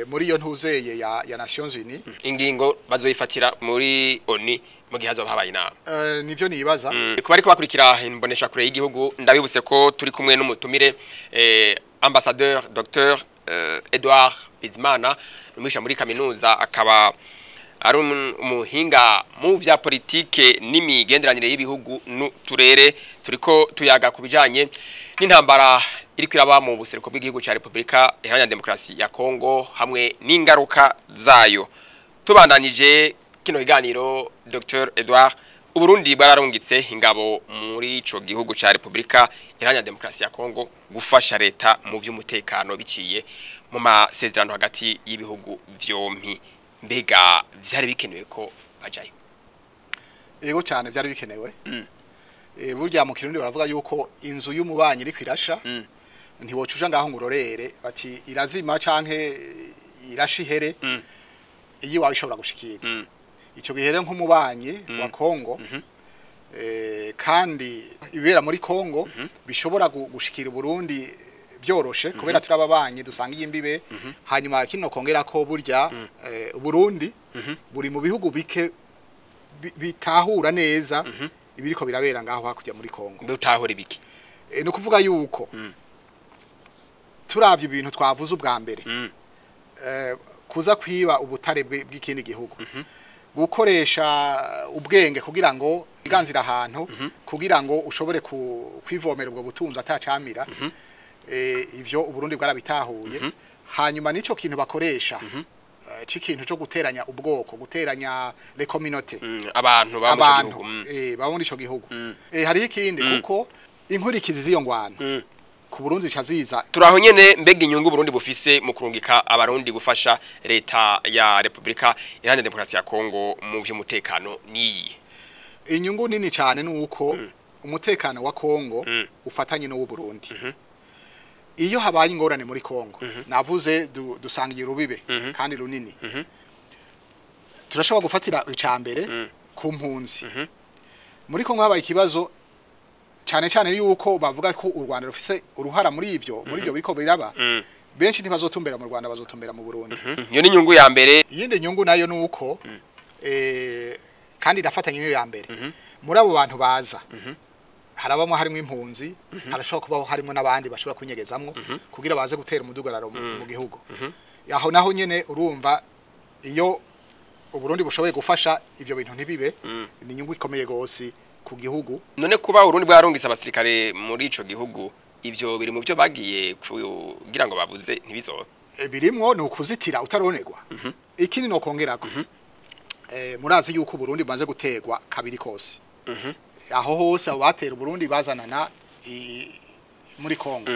Speaker 2: muri iyo ntuzeye ya Nations Unies
Speaker 1: ingingo bazoyifatira muri ONU mu gihe hazoba habaye inama
Speaker 2: nivyo nibaza
Speaker 1: kuba ariko bakurikira imbonesha kure y'igihugu ndabibuse ko turi kumwe n'umutumire ambassadeur Dr Edouard Bizimana numisha muri kaminuza akaba ari umuhinga mu vya politike n'imigenderanire y'ibihugu turere turiko tuyaga kubijanye n'intambara iri kwiraba mu buseruko bw'igihugu ca Republika Iharanira Demokarasi ya Kongo hamwe n'ingaruka zayo tubandanije kino kiganiro Dr Edouard Uburundi bwararungitse ingabo muri ico gihugu ca Republika Iharanira Demokarasi ya Kongo gufasha leta mu vy'umutekano biciye mu masezerano hagati y'ibihugu vyompi mbega vyari bikenewe ko bajayo
Speaker 2: ego cyane vyari bikenewe burya mu Kirundi baravuga yuko inzu y'umubanyi iri kwirasha ntiwocuja ngaho ngurorere bati irazima canke irashihere iyi wabishobora gushikira ico gihere nk'umubanyi wa Kongo kandi ibera muri Kongo bishobora gushikira Burundi byoroshe kubera turababanye dusanga imbibe hanyuma kino kongera ko burya Burundi buri mu bihugu bike bitahura neza ibiriko birabera ngaho hakujya muri Kongo
Speaker 1: bitahura ibiki
Speaker 2: no kuvuga yuko turavye ibintu twavuze ubwa mbere kuza kwiba ubutare bw'ikindi gihugu gukoresha ubwenge kugira ngo iganzira ahantu kugira ngo ushobore kwivomera ubwo butunzi atacamira ivyo Uburundi bwarabitahuye hanyuma nico kintu bakoresha cikintu cyo guteranya ubwoko guteranya les communautés
Speaker 1: abantu
Speaker 2: babona ico gihugu hari ikindi kuko inkurikizi ziyo ngwano ku Burundi caziza
Speaker 1: turaho nyene mbega inyungu Burundi bufise mu kurungika abarundi gufasha leta ya Republika Iharanira Demokarasi ya Kongo mu vy'umutekano niyi
Speaker 2: inyungu nini cyane nuko umutekano wa Kongo ufatanye no Burundi iyo habaye ingorane muri Kongo navuze dusangiye rubibe kandi runini turashobora gufatira icambere ku mpunzi muri Kongo habaye ikibazo cyane cyane yuko bavuga ko u Rwanda rufise uruhara muri ivyo biriko biraba benshi ntibazotumbera mu Rwanda bazotumbera mu Burundi
Speaker 1: iyo ni nyungu ya mbere
Speaker 2: yindi nyungu nayo nuko kandi dafatanye niyo ya mbere muri abo bantu baza harabamo harimo impunzi harashobora kubaho harimo nabandi bashobora kunyegezamwo kugira baze gutera umudugararo mu gihugu yaho naho nyene urumva iyo Uburundi bushoboye gufasha ivyo bintu ntibibe ni nyungu ikomeye gose ku gihugu
Speaker 1: none kuba Urundi bwarungitse abasirikare muri ico gihugu ivyo biri mu byo bagiye kugira ngo babuze ntibizoba
Speaker 2: birimwo no kuzitira utaronegwa ikindi no kongerako murazi yuko Burundi bumaze gutegwa kabiri kose aho hose abatera Burundi bazanana muri Kongo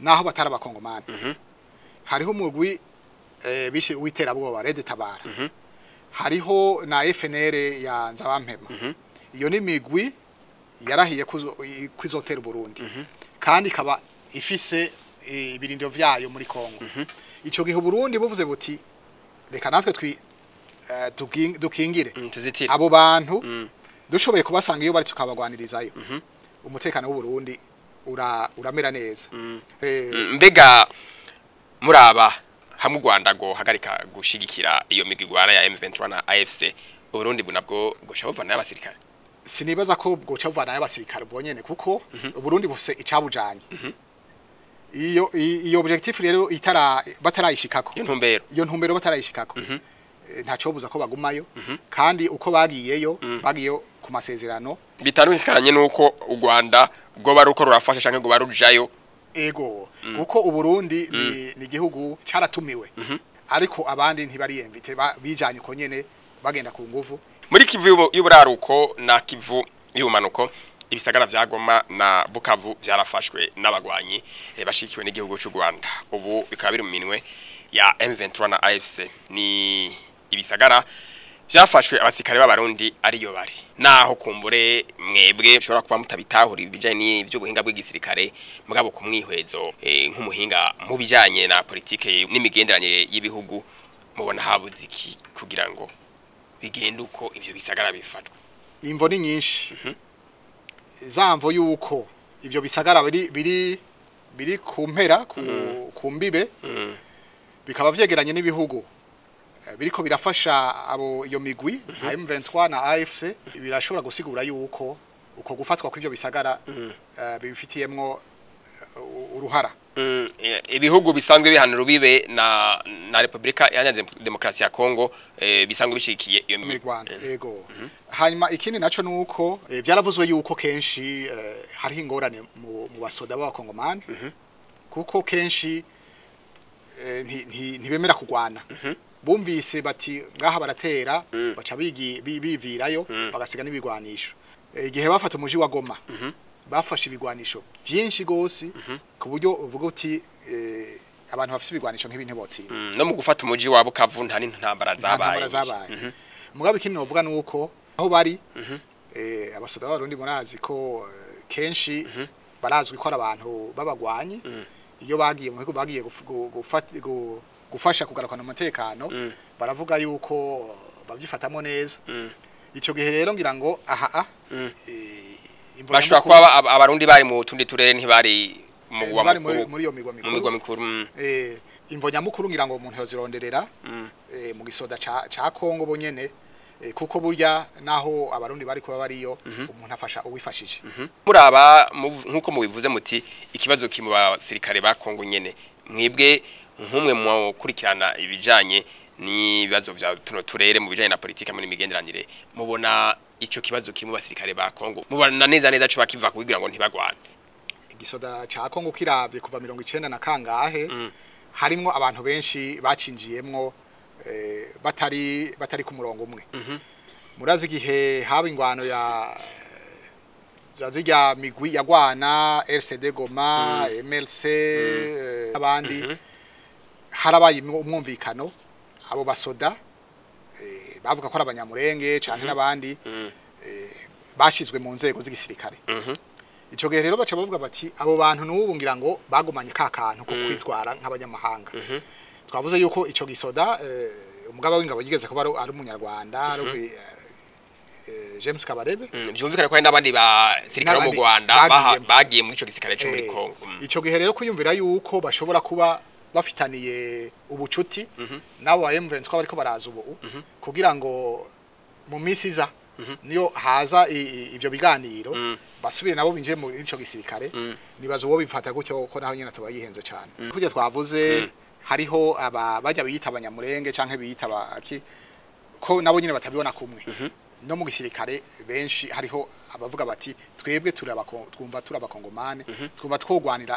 Speaker 2: naho batara abakongomani hariho umugwi bishe witerabwoba Red Tabara hariho na FNL ya Nzabampema iyo ni migwi yarahiye kwizotera Burundi kandi ikaba ifise ibirindiro vyayo muri Kongo ico gihe Burundi buvuze buti reka natwe dukingire abo bantu dushoboye kubasanga iyo bari tukabagwanirizayo umutekano w'u Burundi uramera neza
Speaker 1: mbega muraba hamwe u Rwanda go hagarika gushigikira iyo migigwana ya M23 na AFC Burundi bunabwo gushabuvana y'abasirikare
Speaker 2: sinibaza ko bwoca buvana y'abasirikare bonyene kuko Burundi bufise icabujanye iyo objectif rero batarayishikako iyo ntumbero batarayishikako ntaco buza ko bagumayo kandi uko bagiyeyo ku masezerano
Speaker 1: bitandukanye nuko u Rwanda bwo baruko rurafasha canke ngo barujayo
Speaker 2: ego kuko u Burundi ni gihugu caratumiwe ariko abandi ntibariyemvite bijanye ko nyene bagenda ku nguvu
Speaker 1: muri Kivu y'uburaruko na Kivu y'umanuko ibisagara vya Goma na Bukavu vyarafashwe n'abagwanyi bashikiwe n'igihugu cy'u Rwanda ubu bikaba biri mu minwe ya M23 na AFC ni ibisagara vyafashwe abasirikare b'abarundi ariyo bari naho kumbure mwebwe ushobora kuba mutabitahura ibijanye n'ivyo buhinga bw'igisirikare mugabo ku mwihwezo nk'umuhinga mu bijanye na politike n'imigenderanire y'ibihugu mubona habuze iki kugira ngo bigenda uko ivyo bisagara bifatwa
Speaker 2: imvo ni nyinshi zamvo yuko ivyo bisagara biri kumpera ku mbibe bikaba vyegeranye n'ibihugu biriko birafasha abo iyo migwi M23 na AFC birashobora gusigura yuko uko gufatwa kw'ivyo bisagara bifitiyemwo uruhara
Speaker 1: ibihugu bisanzwe bihanura bibe na Republika Iharanira Demokarasi ya Kongo bisanzwe bishikiye iyo
Speaker 2: migwana yego hanyuma ikindi naco nuko byaravuzwe yuko kenshi hari ingorane mu basoda b'abakongomani kuko kenshi ntibemera kugwana bumvise bati ngaha baratera baca bivirayo bagasiga n'ibigwanisho igihe bafata umuji wa Goma bafashe ibigwanisho byinshi gose ku buryo uvuga uti abantu bafite ibigwanisho nk'ibintu botsinda
Speaker 1: no mu gufata umuji wa Bukavu nta n'intambara
Speaker 2: zabaye mugabe ikindi novuga nuko aho bari abasoda b'abarundi murazi ko kenshi barazwi ko ari abantu babagwanyi iyo bagiye mu bihugu bagiye gufasha kugarukana umutekano baravuga yuko babyifatamo neza ico gihe rero ngira ngo
Speaker 1: bashobora kuba abarundi bari mu tundi turere ntibari
Speaker 2: muri iyo migwa
Speaker 1: mikuru
Speaker 2: imvo nyamukuru ngira ngo umuntu yozironderera mu gisoda ca Kongo bonyene kuko burya naho abarundi bari kuba bariyo umuntu afasha uwifashije
Speaker 1: muraba nkuko mubivuze muti ikibazo kimu basirikare ba Kongo nyene mwebwe nk'umwe mu kurikirana ibijanye ni bibazo vya tuno turere mu bijanye na politika muri migenderanire mubona ico kibazo kimu basirikare ba Kongo mubona neza cyo bakiva kugira ngo ntibagwane
Speaker 2: igisoda ca Kongo kiravye kuva 90 na kangahe harimo abantu benshi bacinjiyemwo batari ku murongo umwe murazi gihe haba ingwano ya zazijya migwi yagwana RCD Goma MLC abandi harabaye umwumvikano abo basoda bavuga ko ari abanyamurenge canke n'abandi bashizwe mu nzego z'igisirikare ico gihe rero baca bavuga bati abo bantu n'ubu ngira ngo bagumanye kakantu ko kwitwara nk'abanyamahanga twavuze yuko ico gisoda umugaba w'ingabo yigeze ko ari umunyarwanda James Kabarebe
Speaker 1: byumvikana ko n'abandi ba sirikare mu Rwanda bagiye muri ico gisirikare cyo muri Kongo
Speaker 2: ico gihe rero kuyumvira yuko bashobora kuba bafitaniye ubucuti nabo ba M23 bariko baraza ubu kugira ngo mu minsi iza niyo haza ivyo biganiro basubire nabo binje mu ico gisirikare nibazo bo bifata gutyo ko naho nyene tubayihenze cyane kujya twavuze hariho bajya biyita abanyamurenge canke biyita baki ko nabo nyene batabibona kumwe no mu gisirikare benshi hariho abavuga bati twebwe twumva turabakongomane twumva twogwanira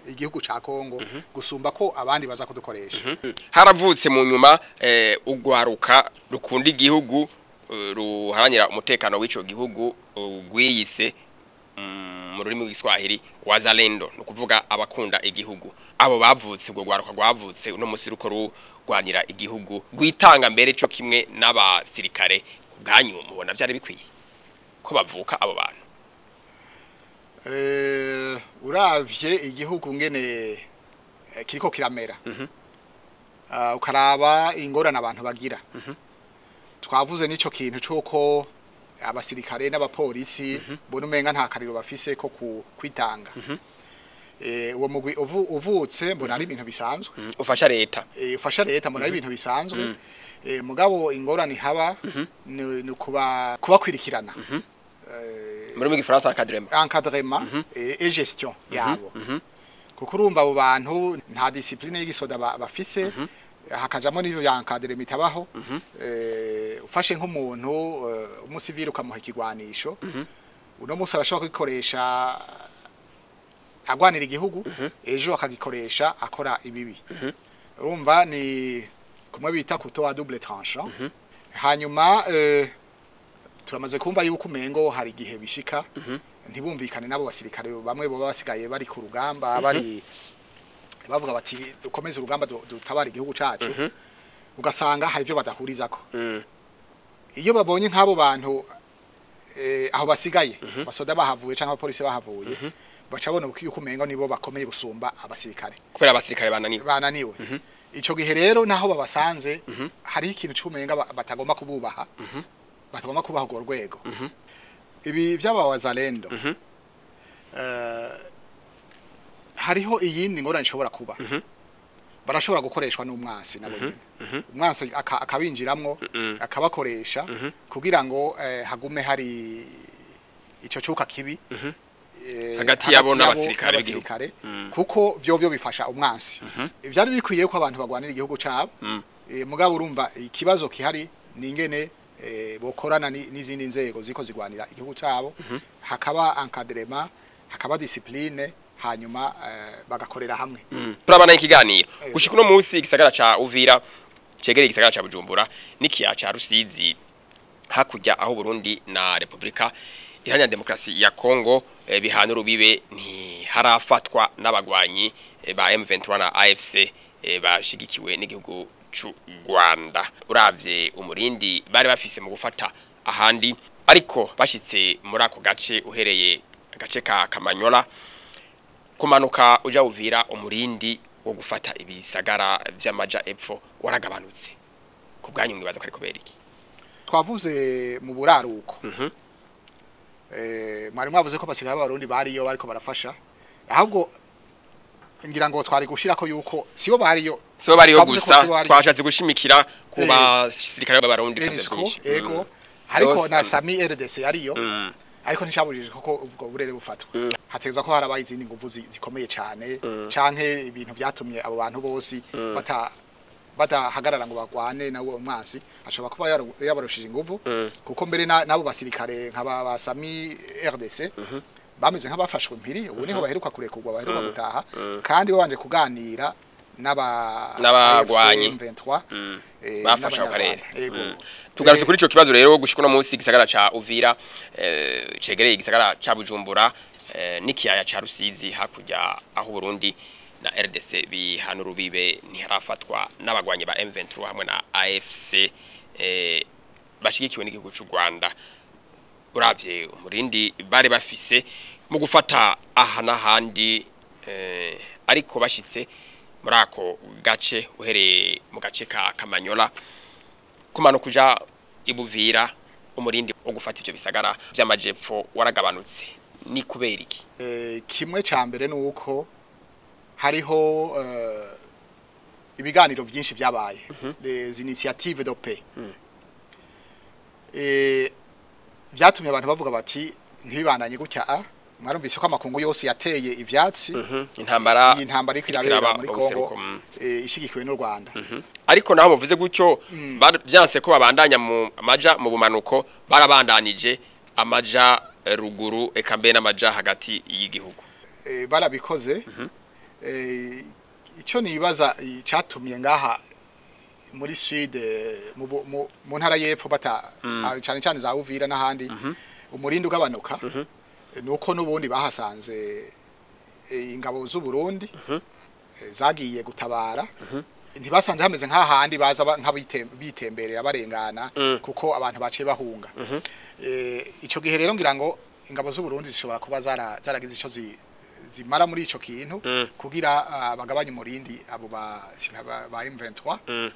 Speaker 2: igihugu ca Kongo gusumba ko abandi baza kudukoresha
Speaker 1: haravutse mu nyuma ugwaruka rukunda igihugu ruharanira umutekano w'ico gihugu gwiyise mu rurimi rw'Igiswahili wazalendo no kuvuga abakunda igihugu abo bavutse ubwo gwaruka gwavutse uno musi ruko rugwanira igihugu gwitanga mbere cyo kimwe n'abasirikare kubwanyu mubona byari bikwiye ko bavuka abo bantu
Speaker 2: uravye igihugu ngene kiriko kiramera ukaraba ingorane abantu bagira twavuze n'ico kintu cyuko abasirikare n'abapolisi bona umenga nta kariro bafise ko kwitanga uwo mugwi uvutse mbona ari ibintu bisanzwe
Speaker 1: ufasha leta
Speaker 2: mbona ari ibintu bisanzwe mugabo ingorane haba ni kubakwirikirana
Speaker 1: muri mu gifaransa
Speaker 2: encadrement et gestion yabo kuko urumva abo bantu nta discipline y'igisoda bafise hakajamo n'ivyo encadrement itabaho ufashe nk'umuntu umusivile ukamuha ikigwanisho uno musi arashobora kwikoresha agwanira igihugu ejo akagikoresha akora ibibi urumva ni kumwe bita couteau à double tranchant hanyuma turamaze kumva yuko umengo hari igihe bishika ntibumvikane nabo basirikare bamwe bo basigaye bari ku rugamba bari bavuga bati dukomeze urugamba dutabara igihugu cacu ugasanga hari byo badahurizako iyo babonye nk'abo bantu aho basigaye basoda bahavuye canke abapolisi bahavuye bacabona yuko umengo nibo bakomeye gusumba abasirikare
Speaker 1: kubera abasirikare
Speaker 2: bananiwe ico gihe rero naho babasanze hari ikintu cy'umenga batagomba kububaha batagomba kubaha urwo rwego ibi by'abawazalendo hariho iyindi ngorane ishobora kuba barashobora gukoreshwa n'umwansi nabo nyene umwansi akabinjiramwo akabakoresha kugira ngo hagume hari ico cuka kibi
Speaker 1: hagati yabo n'abasirikare
Speaker 2: kuko byo bifasha umwansi ivyari bikwiye ko abantu bagwanira igihugu cabo mugabo urumva ikibazo kihari ningene bokorana n'izindi nzego ziko zigwanira igihugu cabo hakaba encadrement hakaba discipline hanyuma bagakorera hamwe
Speaker 1: turabana ikiganiro gushika no munsi igisagara ca Uvira cegereye igisagara ca Bujumbura n'ikiya ca Rusizi hakurya aho Burundi na Republika Iharanira Demokarasi ya Kongo bihana urubibe ni harafatwa n'abagwanyi ba M23 na AFC bashigikiwe n'igihugu c'u Rwanda uravye umurindi bari bafise mu gufata ahandi ariko bashitse muri ako gace uhereye agace ka Kamanyola kumanuka uja Uvira umurindi wo gufata ibisagara vy'amaja epfo waragabanutse kubwanyu mwibaza ko ari kubera iki
Speaker 2: twavuze mu buraruko mwari mwavuze ko basigara b'abarundi bariyo bariko barafasha ahubwo ngira ngo twari gushirako yuko sibo bariyo
Speaker 1: gusa twashatse gushimikira ku basirikare b'abarundi
Speaker 2: ego ariko na Sami RDC yariyo ariko nishaburije koko ubwo burere bufatwa hategeza ko harabaye izindi nguvu zikomeye cyane canke ibintu byatumye abo bantu bose badahagarara ngo bagwane nawo umwansi ashobora kuba yabarushije inguvu kuko mbere nabo basirikare nk'aba Sami RDC bameze nk'abafashwe mpiri ubu niho baheruka kurekurwa baheruka gutaha kandi babanje kuganira
Speaker 1: n'abagwanyi
Speaker 2: M23
Speaker 1: bafasha akarere tugarutse kuri ico kibazo rero gushika no munsi igisagara ca Uvira cegereye igisagara ca Bujumbura n'ikiyaya ca Rusizi hakurya aho Burundi na RDC bihana urubibe ntiharafatwa n'abagwanyi ba M23 hamwe na AFC bashigikiwe n'igihugu c'u Rwanda uravye umurindi bari bafise mu gufata aha n'ahandi ariko bashitse muri ako gace uhereye mu gace ka Kamanyola kumanuka uja ibuvira umurindi wo gufata ivyo bisagara vy'amajepfo waragabanutse ni kubera iki
Speaker 2: kimwe ca mbere nuko hariho ibiganiro byinshi vyabaye les initiatives de paix vyatumye abantu bavuga bati ntibibandanye gutya mwarumvise ko amakungu yose yateye ivyatsi
Speaker 1: intambara
Speaker 2: ikirabera muri Kongo ishigikiwe n'u Rwanda
Speaker 1: ariko naho muvuze gutyo byanse ko babandanya mu amaja mu bumanuko barabandanije amaja ruguru eka mbe n'amaja hagati y'igihugu
Speaker 2: barabikoze ico nibaza cyatumye ngaha muri sud mu ntara y'epfo bata cyane cyane za Uvira n'ahandi umurindi ugabanuka nuko nubundi bahasanze ingabo z'u Burundi zagiye gutabara ntibasanze hameze nk'ahandi baza nk'abitemberera barengana kuko abantu baciye bahunga ico gihe rero ngira ngo ingabo z'u Burundi zishobora kuba zaragize ico zimara muri ico kintu kugira bagabanye umurindi abo ba M23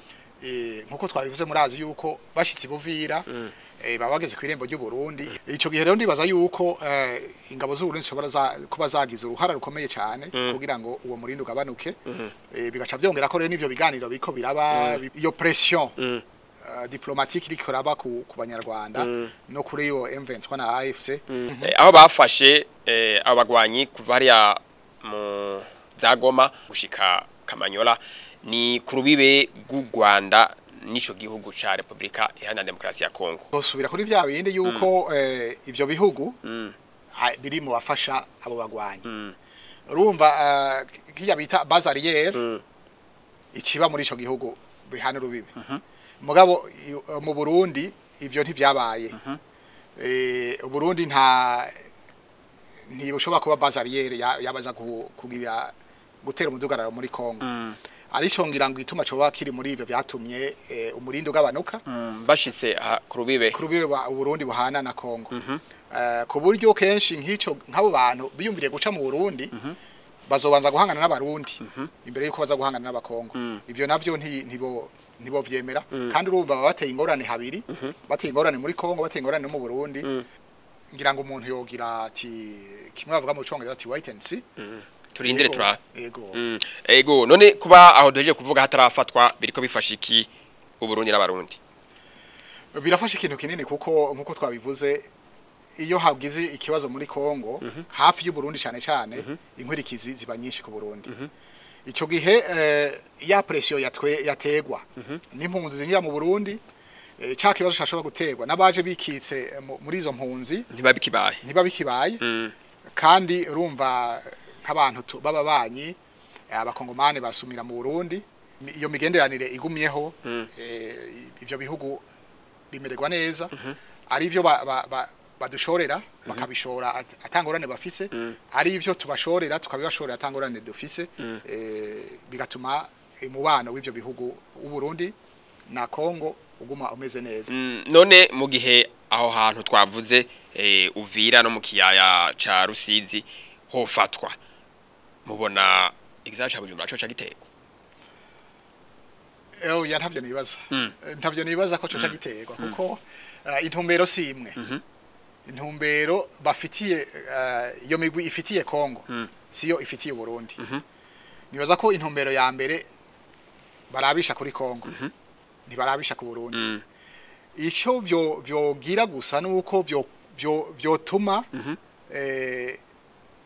Speaker 2: nkuko twabivuze murazi yuko bashitse Buvira baba bageze kw'irembo ry'u Burundi ico gihe rero ndibaza yuko ingabo z'u Burundi zishobora kuba zagize uruhara rukomeye cyane kugira ngo uwo murindi ugabanuke bigaca vyongera ko rero n'ivyo biganiro biko biraba iyo pression diplomatique iriko raba ku banyarwanda no kuri yo M23 na AFC
Speaker 1: aho bafashe abagwanyi kuva hariya mu Zagoma gushika Kamanyola ni kurubibe rw'u Rwanda nico gihugu ca Republika Iharanira Demokarasi ya Kongo
Speaker 2: bosubira kuri vya bindi yuko ivyo bihugu biri mu bafasha abo bagwanyi urumva kiya bita bazariere ikiba muri ico gihugu bihana rubibe mugabo mu Burundi ivyo ntivyabaye Burundi ntibushobora kuba bazariere yabaza kugira gutera umudugararo muri Kongo arico ngira ngo ituma coba kiri muri ivyo vyatumye umurindi ugabanuka
Speaker 1: bashitse kurubibe
Speaker 2: Burundi buhana na Kongo ku buryo kenshi nk'ico nk'abo bantu biyumviriye guca mu Burundi bazobanza guhangana n'abarundi imbere yuko baza guhangana n'abakongo ivyo navyo ntibo vyemera kandi urumva bateye ingorane habiri bateye ingorane muri Kongo bateye ingorane no mu Burundi ngira ngo umuntu yogira ati kimwe bavuga mu Congereza ati wait and see
Speaker 1: turindire tura ego none kuba aho doje kuvuga hatarafatwa biriko bifashiki u Burundi n'abarundi
Speaker 2: birafasha ikintu kinini kuko nkuko twabivuze iyo hagize ikibazo muri Kongo hafi y'u Burundi cyane inkwirikizi ziba nyinshi ku Burundi ico gihe ya pression yategwa n'impunzi zinyira mu Burundi ca kibazo cyashobora gutegwa nabaje bikitse muri izo mpunzi ntibabikibaye kandi urumva nk'abantu bababanyi abakongomane basumira mu Burundi iyo migenderanire igumyeho ivyo bihugu bimererwa neza ari ivyo badushorera bakabishora atangorane bafise ari ivyo tubashorera tukabibashorera atangorane dufise bigatuma umubano w'ivyo bihugu u Burundi na Kongo uguma umeze neza
Speaker 1: none mu gihe aho hantu twavuze Uvira no mu kiyaya ca Rusizi hofatwa mubona igizaca Bujumbura cyo cagitego
Speaker 2: ya ntavyo nibaza ko cyo cagitego kuko intumbero simwe intumbero bafitiye iyo migwi ifitiye Kongo siyo ifitiye Burundi nibaza ko intumbero ya mbere barabisha kuri Kongo ntibarabisha ku Burundi ico vyogira gusa nuko vyotuma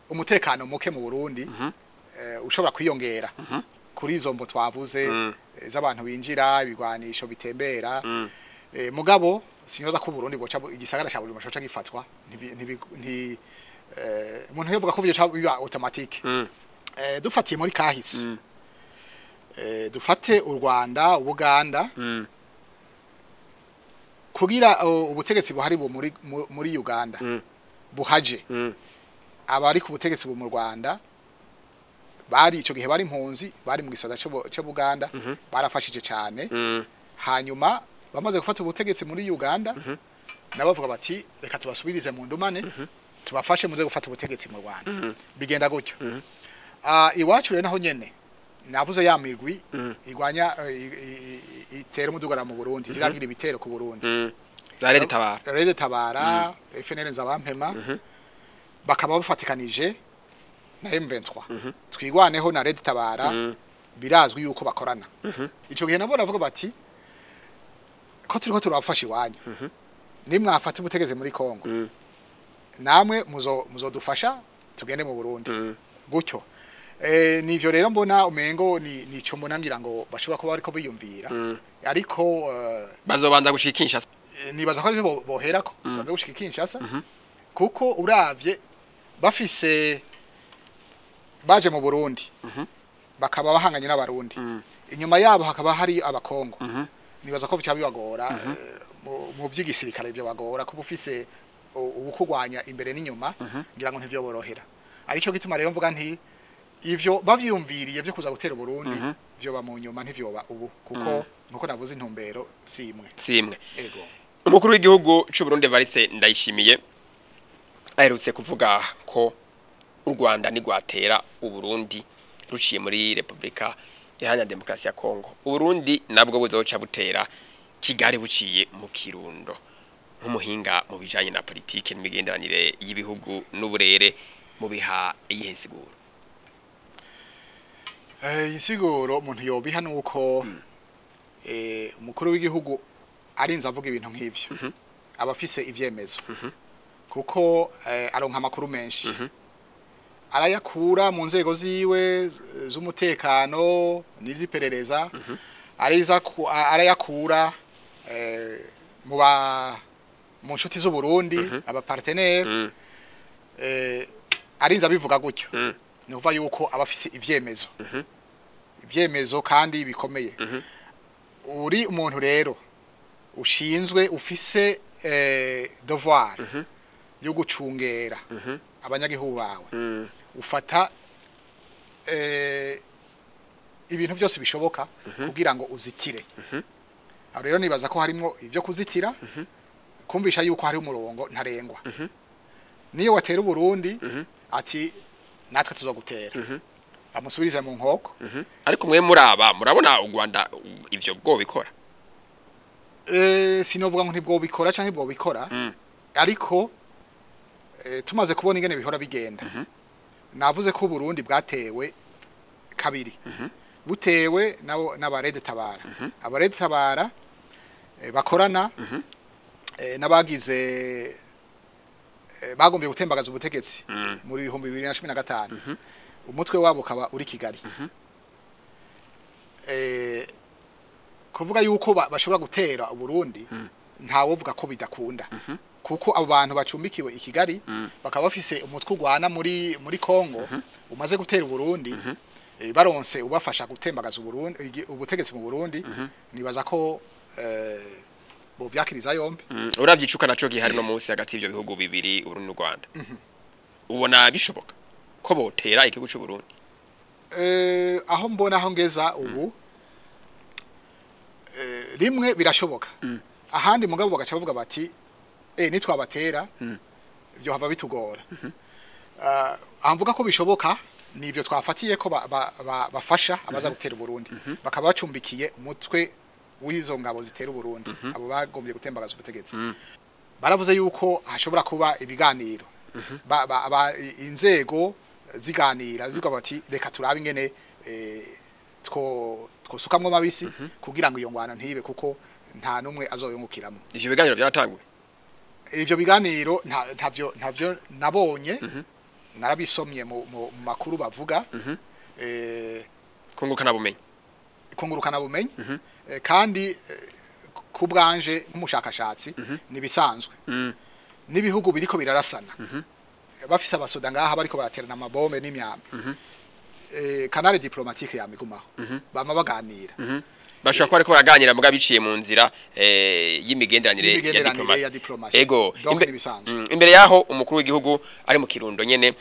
Speaker 2: umutekano muke mu Burundi ushobora kwiyongera kuri izo mvo twavuze z'abantu binjira ibigwanisho bitembera mugabo sinoza ko Burundi boca igisagara cya Bujumbura cyo gifatwa umuntu yovuga ko byo biba automatique dufatiye muri kahisi dufate u Rwanda Uganda kugira ubutegetsi buhari muri Uganda buhaje abari ku butegetsi mu Rwanda bari ico gihe bari impunzi bari mu gisoda cyo Buganda barafashije cyane hanyuma bamaze gufata ubutegetsi muri Uganda nabavuga bati reka tubasubirize mu ndumane tubafashe muze gufata ubutegetsi mu Rwanda bigenda gutyo iwacu rero naho nyene navuze ya mirwi igwanya itera umudugara mu Burundi ziragira ibitero ku Burundi Rede Tabara FNL Nzabampema bakaba bafatikanije na M23 twigwaneho na Rede Tabara birazwi yuko bakorana ico gihe nabo navuga bati ko turiko turabafasha iwanyu nimwafata ubutegeze muri Kongo namwe muzodufasha tugende mu Burundi gutyo nivyo rero mbona umengo nico mbona ngira ngo bashobora kuba ariko biyumvira ariko
Speaker 1: bazobanza gushika Kinshasa
Speaker 2: nibaza ko ari boherako baza gushika Kinshasa kuko uravye bafise baje mu Burundi bakaba bahanganye n'abarundi inyuma yabo hakaba hari abakongo nibaza ko bica bibagora mu vy'igisirikare byo bagora kuba ufise ubukugwanya imbere n'inyuma ngira ngo ntivyo borohera arico gituma rero mvuga nti ivyo bavyumviriye byo kuza gutera Burundi byo ba mu nyuma ntivyoba ubu kuko nuko navuze intumbero simwe
Speaker 1: yego umukuru w'igihugu cy'u Burundi Evariste Ndayishimiye aherutse kuvuga ko u Rwanda nigwatera uburundi ruciye muri Republika Iharanira Demokarasi ya Kongo uburundi nabwo buzoca butera Kigali buciye mu Kirundo nk'umuhinga mu bijanye na politike n'imigenderanire y'ibihugu n'uburere mu biha iyihe siguro
Speaker 2: insiguro umuntu yobiha nuko umukuru w'igihugu arinze avuga ibintu nk'ivyo abafise ivyemezo kuko aronka amakuru menshi arayakura mu nzego ziwe z'umutekano n'iziperereza arayakura mu nshuti z'u Burundi aba partenaire arinze abivuga gutyo ni uva yuko abafise ivyemezo kandi bikomeye uri umuntu rero ushinzwe ufise devoir yo gucungera abanyagihugu bawe ufata ibintu byose bishoboka kugira ngo uzitire aho rero nibaza ko harimo ivyo kuzitira kumvisha yuko hari umurongo ntarengwa niyo watera Burundi ati natwe tuzogutera amusubirize mu nkoko
Speaker 1: ariko mwe murabona u Rwanda ivyo bwo bikora
Speaker 2: sinovuga ngo ntibwo bikora canke bwo bikora ariko tumaze kubona ingene bihora bigenda navuze ko Burundi bwatewe kabiri butewe n'abarede tabara abarede tabara bakorana n'abagize bagombe gutembagaza ubutegetsi muri 2015 umutwe wabo kaba uri Kigali kuvuga yuko bashobora gutera Burundi ntawo vuga ko bidakunda kuko abo bantu bacumbikiwe i Kigali bakaba bafise umutwe ugwana muri Kongo umaze gutera Burundi baronse ubafasha gutembagaza Burundi ubutegetsi mu Burundi nibaza ko bo vyakiriza yombe
Speaker 1: uravyicuka naco gihari no munsi hagati y'ivyo bihugu bibiri Burundi n'u Rwanda ubona bishoboka ko botera igihugu cy'u Burundi
Speaker 2: aho mbona aho ngeza ubu rimwe birashoboka ahandi mugabo bagaca bavuga bati nitwabatera byo hava bitugora amvuga ko bishoboka nivyo twafatiye ko bafasha abaza gutera Burundi bakaba bacumbikiye umutwe w'izo ngabo zitera Burundi abo bagombye gutembagaza ubutegetsi baravuze yuko hashobora kuba ibiganiro inzego ziganira bivuga bati reka turabe ingene twosukamwe mabisi kugira ngo iyo ngwana ntibe kuko nta numwe azoyungukiramo
Speaker 1: ivyo biganiro byaratanguye
Speaker 2: ivyo biganiro ntavyo nabonye narabisomye mu makuru bavuga kungurukana bumenyi kandi kubwanje nk'umushakashatsi nibisanzwe nibihugu biriko birarasana bafise abasoda ngaha bariko baraterana amabombe n'imyambi kanale diplomatique yamigumaho bama baganira
Speaker 1: bashaka ko ariko baraganira muga biciye mu nzira y'imigenderanire ya diplomasi ego imbere yaho umukuru w'igihugu ari mu Kirundo nyene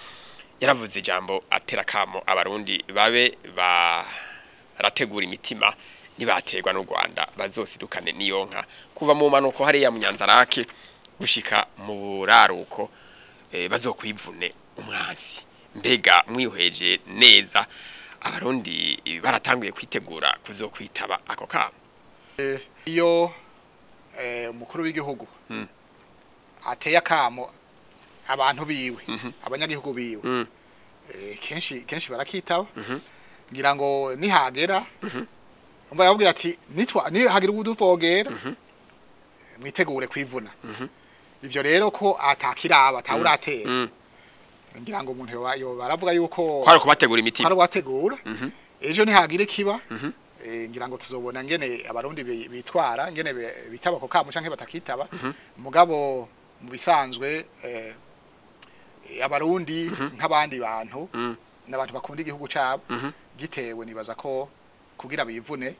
Speaker 1: yaravuze ijambo atera kamo abarundi babe barategura imitima nibaterwa n'u Rwanda bazosidukane niyonka kuva mu manuko hari ya munyanzarake gushika mu buraruko bazokwivune umwansi mbega mwihweje neza abarundi baratanguye kwitegura kuzokwitaba ako kamo
Speaker 2: iyo umukuru w'igihugu ateye akamo abantu biwe abanyagihugu biwe kenshi barakitaba ngira ngo nihagera umva yabwira ati nihagira ubuduvogera mwitegure kwivuna ivyo rero ko atakiraba atawuratera ngira ngo umuntu yo baravuga yuko
Speaker 1: kwari kubategura imitima
Speaker 2: kwari wategura ejo nihagira kiba ngira ngo tuzobona ngene abarundi bitwara ngene bitaba ko kamo canke batakitaba mugabo mu bisanzwe abarundi nk'abandi bantu n'abantu bakunda igihugu cyabo gitewe nibaza ko kugira bivune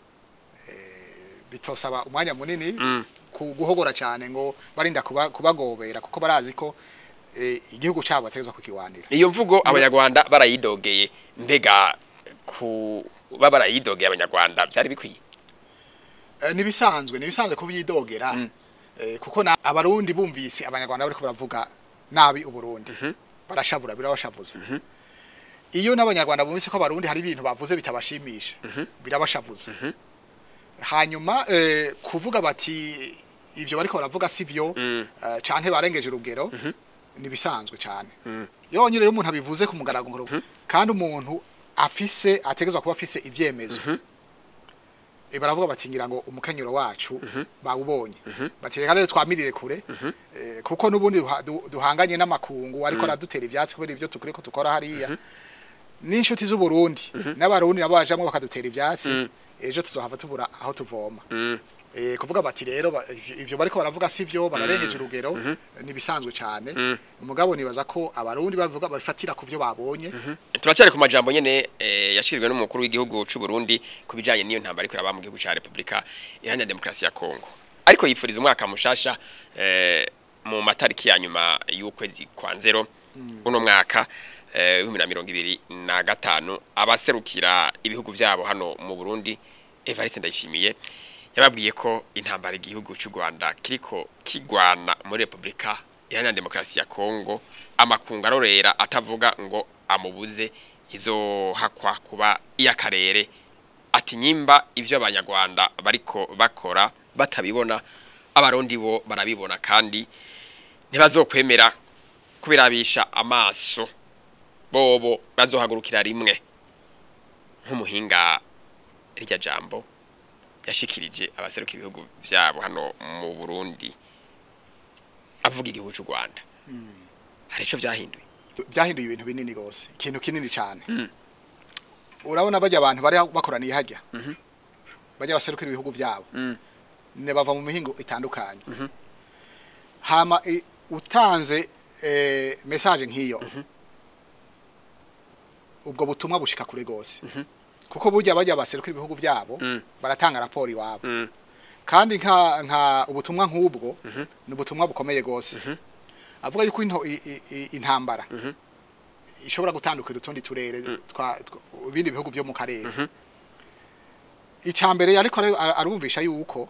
Speaker 2: bitosaba umwanya munini guhogora cyane ngo barinda kubagobera kuko barazi ko igihugu cyabo bategeza kukiwanira
Speaker 1: iyo mvugo abanyarwanda barayidogeye mbega ku barayidogeye abanyarwanda byari bikwiye
Speaker 2: nibisanzwe kubiyidogera kuko abarundi bumvise abanyarwanda bariko baravuga nabi uburundi barashavura birabashavuza iyo n'abanyarwanda bumvise ko abarundi hari ibintu bavuze bitabashimisha birabashavuza hanyuma kuvuga bati ivyo bariko baravuga sivyo canke barengeje urugero nibisanzwe cyane yonyine rero umuntu abivuze ku mugaragaro kandi umuntu afise ategezwa kuba afise ivyemezo baravuga bati ngira ngo umukenyero wacu bawubonye bati reka rero twamirire kure kuko nubundi duhanganye n'amakungu ariko radutera ivyatsi kubera ivyo tukuriko tukora hariya n'inshuti z'u Burundi n'abarundi nabo bajamwe bakadutera ivyatsi ejo tuzohava tubura aho tuvoma kuvuga bati rero ivyo bariko baravuga sivyo bararengeje urugero nibisanzwe cyane umugabo nibaza ko abarundi bavuga bafatira ku vyo babonye
Speaker 1: turacyari ku majambo nyene yashirijwe n'umukuru w'igihugu c'u Burundi kubijanye n'iyo ntambara ariko iraba mu gihugu ca Republika Iharanira Demokarasi ya Kongo ariko yifuriza umwaka mushasha mu matariki ya nyuma y'ukwezi kwa 0 uno mwaka 2025 abaserukira ibihugu vyabo hano mu Burundi Evariste Ndayishimiye yababwiye ko intambara igihugu cy'u Rwanda kiriko kigwana muri Republika Iharanira Demokarasi ya Kongo amakungu arorera atavuga ngo amubuze izo hakwa kuba iyakarere ati nyimba ivyo abanyarwanda bariko bakora batabibona abarundi bo barabibona kandi ntibazokwemera kubirabisha amaso bobo bazohagurukira rimwe nk'umuhinga irya jambo yashikirije abaseruka ibihugu vyabo hano mu Burundi avuga igihugu cy'u Rwanda hari ico vyahinduye
Speaker 2: ibintu binini gose ikintu kinini cyane urabona bajya abantu bari bakoraniye hajya bajya baseruka ibihugu vyabo ne bava mu mihingo itandukanye hama utanze message nk'iyo ubwo butumwa bushika kure gose kuko burya bajya baseruka ibihugu vyabo baratanga raporo iwabo kandi nka ubutumwa nk'ubwo ni ubutumwa bukomeye gose avuga yuko intambara ishobora gutandukira utundi turere ibindi bihugu byo mu karere icambere ariko arumvisha yuko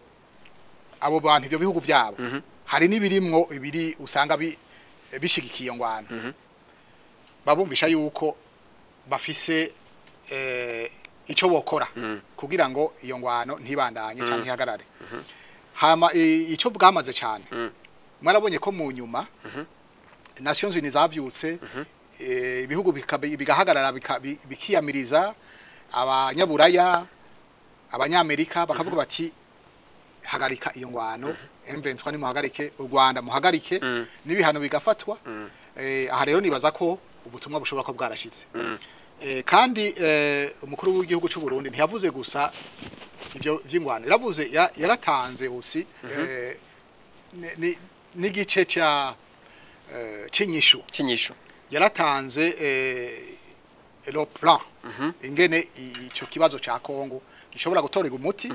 Speaker 2: abo bantu ivyo bihugu vyabo hari nibirimwo ibiri usanga bishigikiye ngwana babumvisha yuko bafise ico bokora kugira ngo iyo ngwano ntibandanye cyangwa ihagarare hama ico bwamaze cyane mwarabonye ko mu nyuma Nations Unies zavyutse ibihugu bigahagarara bikiyamiriza abanyaburaya abanyamerika bakavuga bati hagarika iyo ngwano M23 ni muhagarike u Rwanda muhagarike n'ibihano bigafatwa aha rero nibaza ko ubutumwa bushobora ko bwarashitse kandi umukuru w'igihugu cy'u Burundi ntiyavuze gusa ibyo vy'ingwano yaravuze yaratanze usi n'igice cinyishu yaratanze le plan ingene ico kibazo ca Kongo gishobora gutorega umuti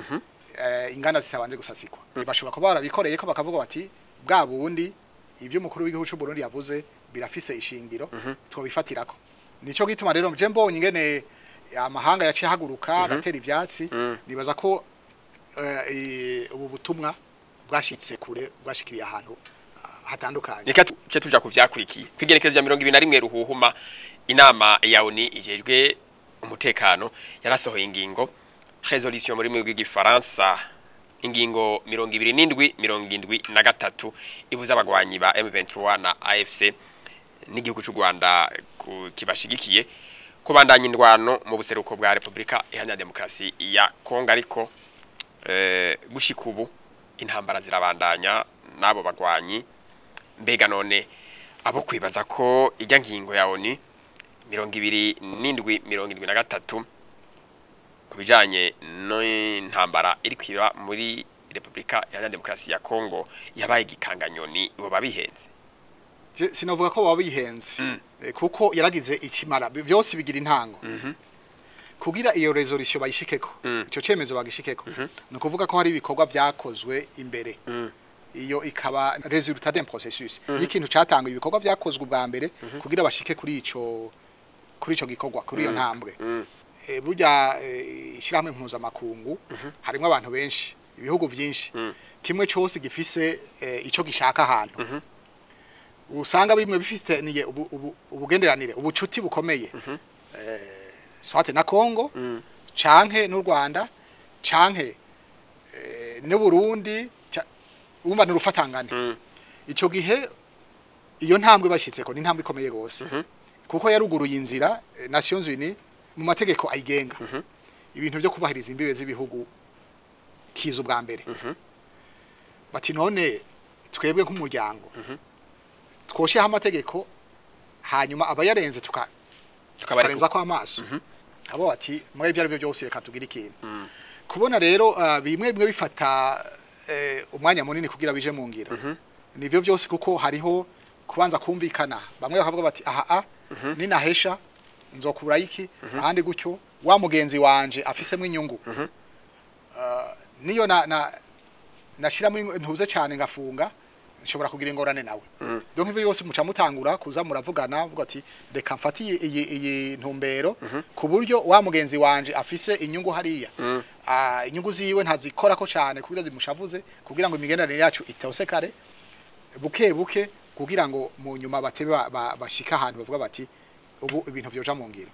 Speaker 2: ingana zitabanje gusasikwa bashobora kuba barabikoreye ko bakavuga bati bwa bundi ivyo umukuru w'igihugu cy'u Burundi yavuze birafise ishingiro twobifatirako nico gituma rero je mbonye ingene amahanga yaciye haguruka agatera ivyatsi nibaza ko ubu butumwa bwashitse kure bwashikiriye ahantu hatandukanye
Speaker 1: reka tuja kuvyakurikiye kwigerekereza 21 ruhuhuma inama ya ONU ijejwe umutekano yarasohoye ingingo resolution muri mwigi gifaransa ingingo 2773 ibuza abagwanyi ba M23 na AFC n'igihugu cy'u Rwanda kibashigikiye kubandanya indwano mu buseruko bwa Republika Iharanira Demokarasi ya Kongo ariko gushika ubu intambara zirabandanya nabo bagwanyi mbega none abo kwibaza ko ijya ngingo ya ONU 2773 kubijanye n'intambara iri kwira muri Republika Iharanira Demokarasi ya Kongo yabaye igikanganyoni bo babihenze
Speaker 2: sinavuga ko wabihenze kuko yaragize ikimara byose bigira intango kugira iyo resolution bayishikeko ico cemezo bagishikeko no kuvuga ko hari ibikorwa vyakozwe imbere iyo ikaba resultat d'un processus y'ikintu catanga ibikorwa vyakozwe ubwa mbere kugira bashike kuri ico gikorwa kuri iyo ntambwe burya ishiramwe impuza makungu harimo abantu benshi ibihugu vyinshi kimwe cyose gifise ico gishaka ahantu usanga bimwe bifitaniye ubugenderanire ubucuti bukomeye swate na Kongo canke n'u Rwanda canke n'u Burundi umva n'urufatangane ico gihe iyo ntambwe bashitseko ni ntambwe ikomeye gose kuko yaruguruye inzira Nations Unies mu mategeko ayigenga ibintu byo kubahiriza imbibe z'ibihugu kizo bwa mbere bati none twebwe nk'umuryango twosheho amategeko hanyuma abayarenze tukarenza kwa amaso abo bati muri ibyo aribyo byose reka tugira ikintu kubona rero bimwe bifata umwanya munini kugira bije mu ngira nivyo byose kuko hariho kubanza kumvikana bamwe bakavuga bati aha ninahesha nzokura iki ahandi gutyo wa mugenzi wanje afisemo inyungu niyo nashiramo ntuze cyane ngafunga nshobora kugira ingorane nawe donc ivyo yose muca mutangura kuza muravugana vuga ati reka mfatiye iyi ntumbero ku buryo wa mugenzi wanje afise inyungu hariya inyungu ziwe ntazikora ko cyane kugira zimushavuze kugira ngo imigenderanire yacu itosekare buke buke kugira ngo mu nyuma batebe bashika ahantu bavuga bati ubu ibintu vyoja mu ngiro